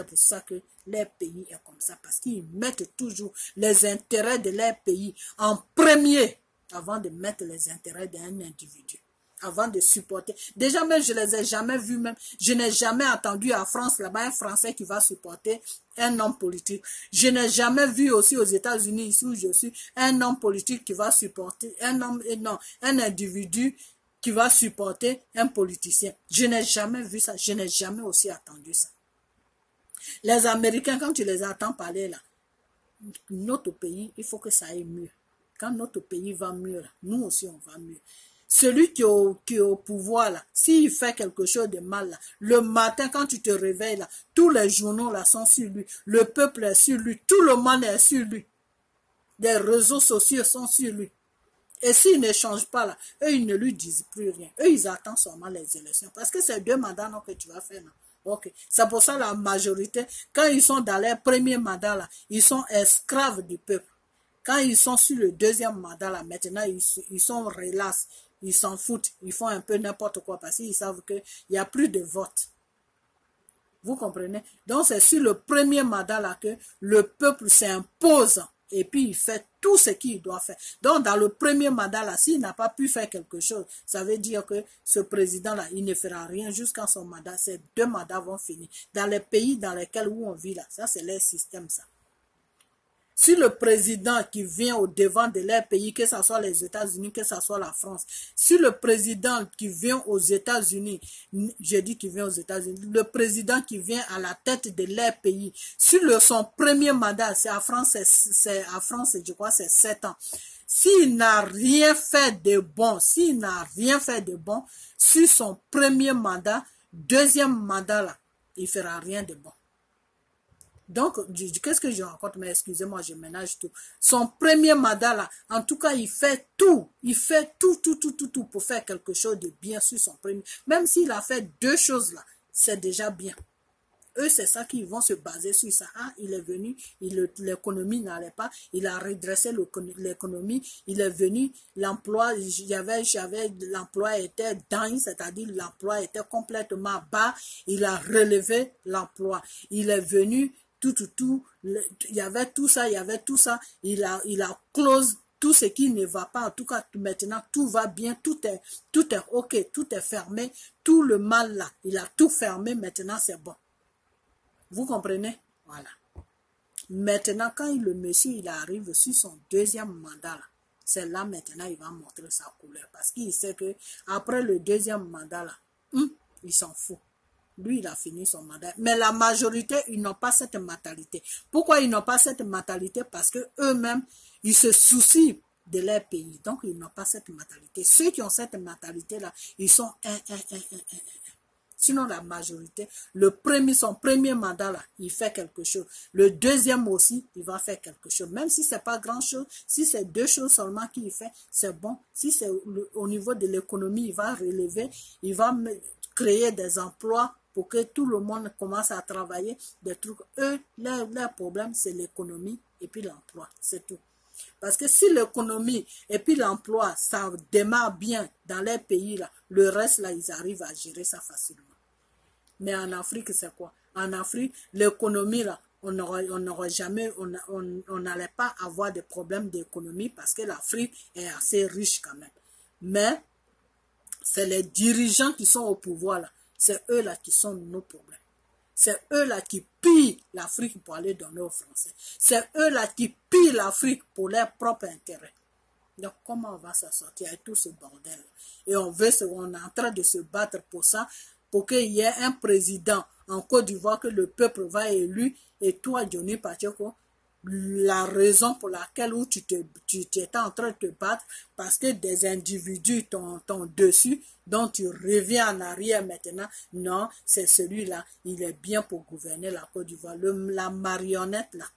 pour ça que leur pays est comme ça, parce qu'ils mettent toujours les intérêts de leur pays en premier avant de mettre les intérêts d'un individu, avant de supporter. Déjà même, je les ai jamais vus même. Je n'ai jamais entendu en France là-bas un Français qui va supporter un homme politique. Je n'ai jamais vu aussi aux États-Unis, ici où je suis, un homme politique qui va supporter un individu qui va supporter un politicien. Je n'ai jamais vu ça. Je n'ai jamais aussi entendu ça. Les Américains, quand tu les entends parler là, notre pays, il faut que ça aille mieux. Quand notre pays va mieux, là, nous aussi on va mieux. Celui qui est au pouvoir là, s'il fait quelque chose de mal là, le matin quand tu te réveilles là, tous les journaux là sont sur lui, le peuple est sur lui, tout le monde est sur lui. Les réseaux sociaux sont sur lui. Et s'ils ne changent pas là, eux, ils ne lui disent plus rien. Eux, ils attendent seulement les élections. Parce que c'est 2 mandats non, que tu vas faire. Non? Okay. C'est pour ça la majorité, quand ils sont dans leur premier mandat là, ils sont esclaves du peuple. Quand ils sont sur le 2e mandat là, maintenant, ils sont relax. Ils s'en foutent. Ils font un peu n'importe quoi parce qu'ils savent qu'il n'y a plus de vote. Vous comprenez? Donc, c'est sur le premier mandat là que le peuple s'impose. Et puis, il fait tout ce qu'il doit faire. Donc, dans le premier mandat, là, s'il n'a pas pu faire quelque chose, ça veut dire que ce président-là, il ne fera rien jusqu'à son mandat. Ces 2 mandats vont finir. Dans les pays dans lesquels on vit, là, ça, c'est leur système, ça. Si le président qui vient au devant de leur pays, que ce soit les États-Unis, que ce soit la France, si le président qui vient aux États-Unis, je dis qu'il vient aux États-Unis, le président qui vient à la tête de leur pays, si son premier mandat, c'est à France, je crois, c'est 7 ans. S'il n'a rien fait de bon, sur son premier mandat, 2e mandat là, il ne fera rien de bon. Donc, qu'est-ce que je raconte? Mais excusez-moi, je ménage tout. Son premier mandat, là, en tout cas, il fait tout. Il fait tout pour faire quelque chose de bien sur son premier. Même s'il a fait 2 choses, là, c'est déjà bien. Eux, c'est ça qu'ils vont se baser sur ça. Ah, il est venu, l'économie n'allait pas, il a redressé l'économie, il est venu, l'emploi, l'emploi était down, c'est-à-dire l'emploi était complètement bas, il a relevé l'emploi. Il est venu, il y avait tout ça, il a close tout ce qui ne va pas. En tout cas, maintenant, tout va bien, tout est ok, tout est fermé, tout le mal là, il a tout fermé, maintenant c'est bon. Vous comprenez? Voilà. Maintenant, quand le monsieur il arrive sur son deuxième mandat, c'est là maintenant il va montrer sa couleur. Parce qu'il sait que après le deuxième mandat, il s'en fout. Lui, il a fini son mandat. Mais la majorité, ils n'ont pas cette mentalité. Pourquoi ils n'ont pas cette mentalité? Parce que eux-mêmes, ils se soucient de leur pays. Donc, ils n'ont pas cette mentalité. Ceux qui ont cette mentalité-là, ils sont Sinon, la majorité, son premier mandat, là, il fait quelque chose. Le deuxième aussi, il va faire quelque chose. Même si c'est pas grand-chose, si c'est 2 choses seulement qu'il fait, c'est bon. Si c'est au niveau de l'économie, il va relever, il va créer des emplois pour que tout le monde commence à travailler. Des trucs. Eux, leur problème, c'est l'économie et puis l'emploi. C'est tout. Parce que si l'économie et puis l'emploi, ça démarre bien dans les pays, là, le reste, là, ils arrivent à gérer ça facilement. Mais en Afrique, c'est quoi? En Afrique, l'économie, là, on n'allait pas avoir de problème d'économie parce que l'Afrique est assez riche quand même. Mais c'est les dirigeants qui sont au pouvoir, là. C'est eux, là, qui sont nos problèmes. C'est eux, là, qui pillent l'Afrique pour aller donner aux Français. C'est eux, là, qui pillent l'Afrique pour leurs propres intérêts. Donc, comment on va s'en sortir avec tout ce bordel? Et on est en train de se battre pour ça, pour qu'il y ait un président en Côte d'Ivoire que le peuple va élu. Et toi, Johnny Pacheco, la raison pour laquelle tu étais en train de te battre, parce que des individus t'ont dessus, donc tu reviens en arrière maintenant. Non, c'est celui-là, il est bien pour gouverner la Côte d'Ivoire. La marionnette, là,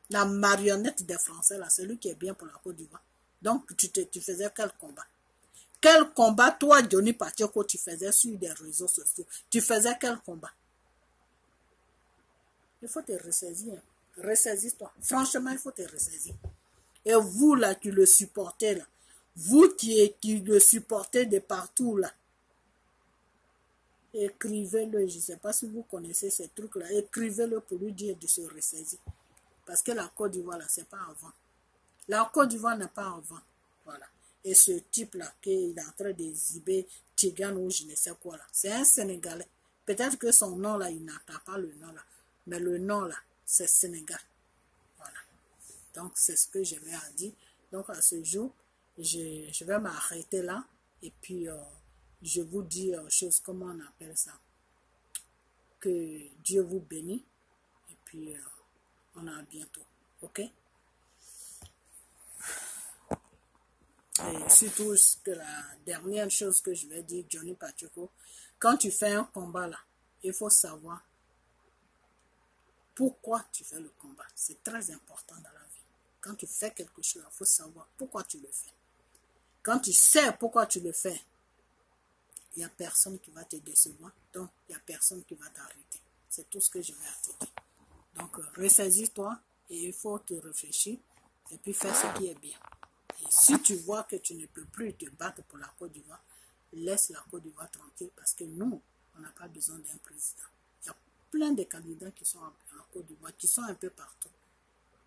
la marionnette des Français, là, celui qui est bien pour la Côte d'Ivoire. Donc, tu faisais quel combat? Quel combat, toi, Johnny Pacheco, tu faisais sur des réseaux sociaux? Tu faisais quel combat? Il faut te ressaisir. Ressaisis-toi. Franchement, il faut te ressaisir. Et vous, là, qui le supportez, là, vous qui le supportez de partout, là, écrivez-le. Je ne sais pas si vous connaissez ces trucs-là. Écrivez-le pour lui dire de se ressaisir. Parce que la Côte d'Ivoire, là, c'est pas avant. La Côte d'Ivoire n'est pas avant. Voilà. Et ce type-là, qui est en train d'exhiber Tigane ou je ne sais quoi, là, c'est un Sénégalais. Peut-être que son nom, là, il n'entend pas le nom, là. Mais le nom, là, c'est Sénégal. Voilà. Donc, c'est ce que j'avais à dire. Donc, à ce jour, je vais m'arrêter là. Et puis, je vous dis chose, comment on appelle ça? Que Dieu vous bénisse. Et puis, on a à bientôt. OK? Et surtout, que la dernière chose que je vais dire, Johnny Pacheco, quand tu fais un combat là, il faut savoir pourquoi tu fais le combat. C'est très important dans la vie. Quand tu fais quelque chose, il faut savoir pourquoi tu le fais. Quand tu sais pourquoi tu le fais, il n'y a personne qui va te décevoir, donc il n'y a personne qui va t'arrêter. C'est tout ce que je vais te dire. Donc, ressaisis-toi et il faut te réfléchir et puis faire ce qui est bien. Et si tu vois que tu ne peux plus te battre pour la Côte d'Ivoire, laisse la Côte d'Ivoire tranquille parce que nous, on n'a pas besoin d'un président. Il y a plein de candidats qui sont en Côte d'Ivoire, qui sont un peu partout.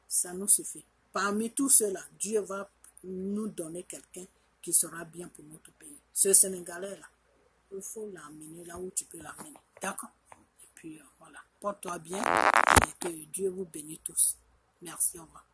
Ça nous suffit. Parmi tous ceux-là, Dieu va nous donner quelqu'un qui sera bien pour notre pays. Ce Sénégalais-là, il faut l'amener là où tu peux l'amener. D'accord? Et puis voilà, porte-toi bien et que Dieu vous bénisse tous. Merci, au revoir.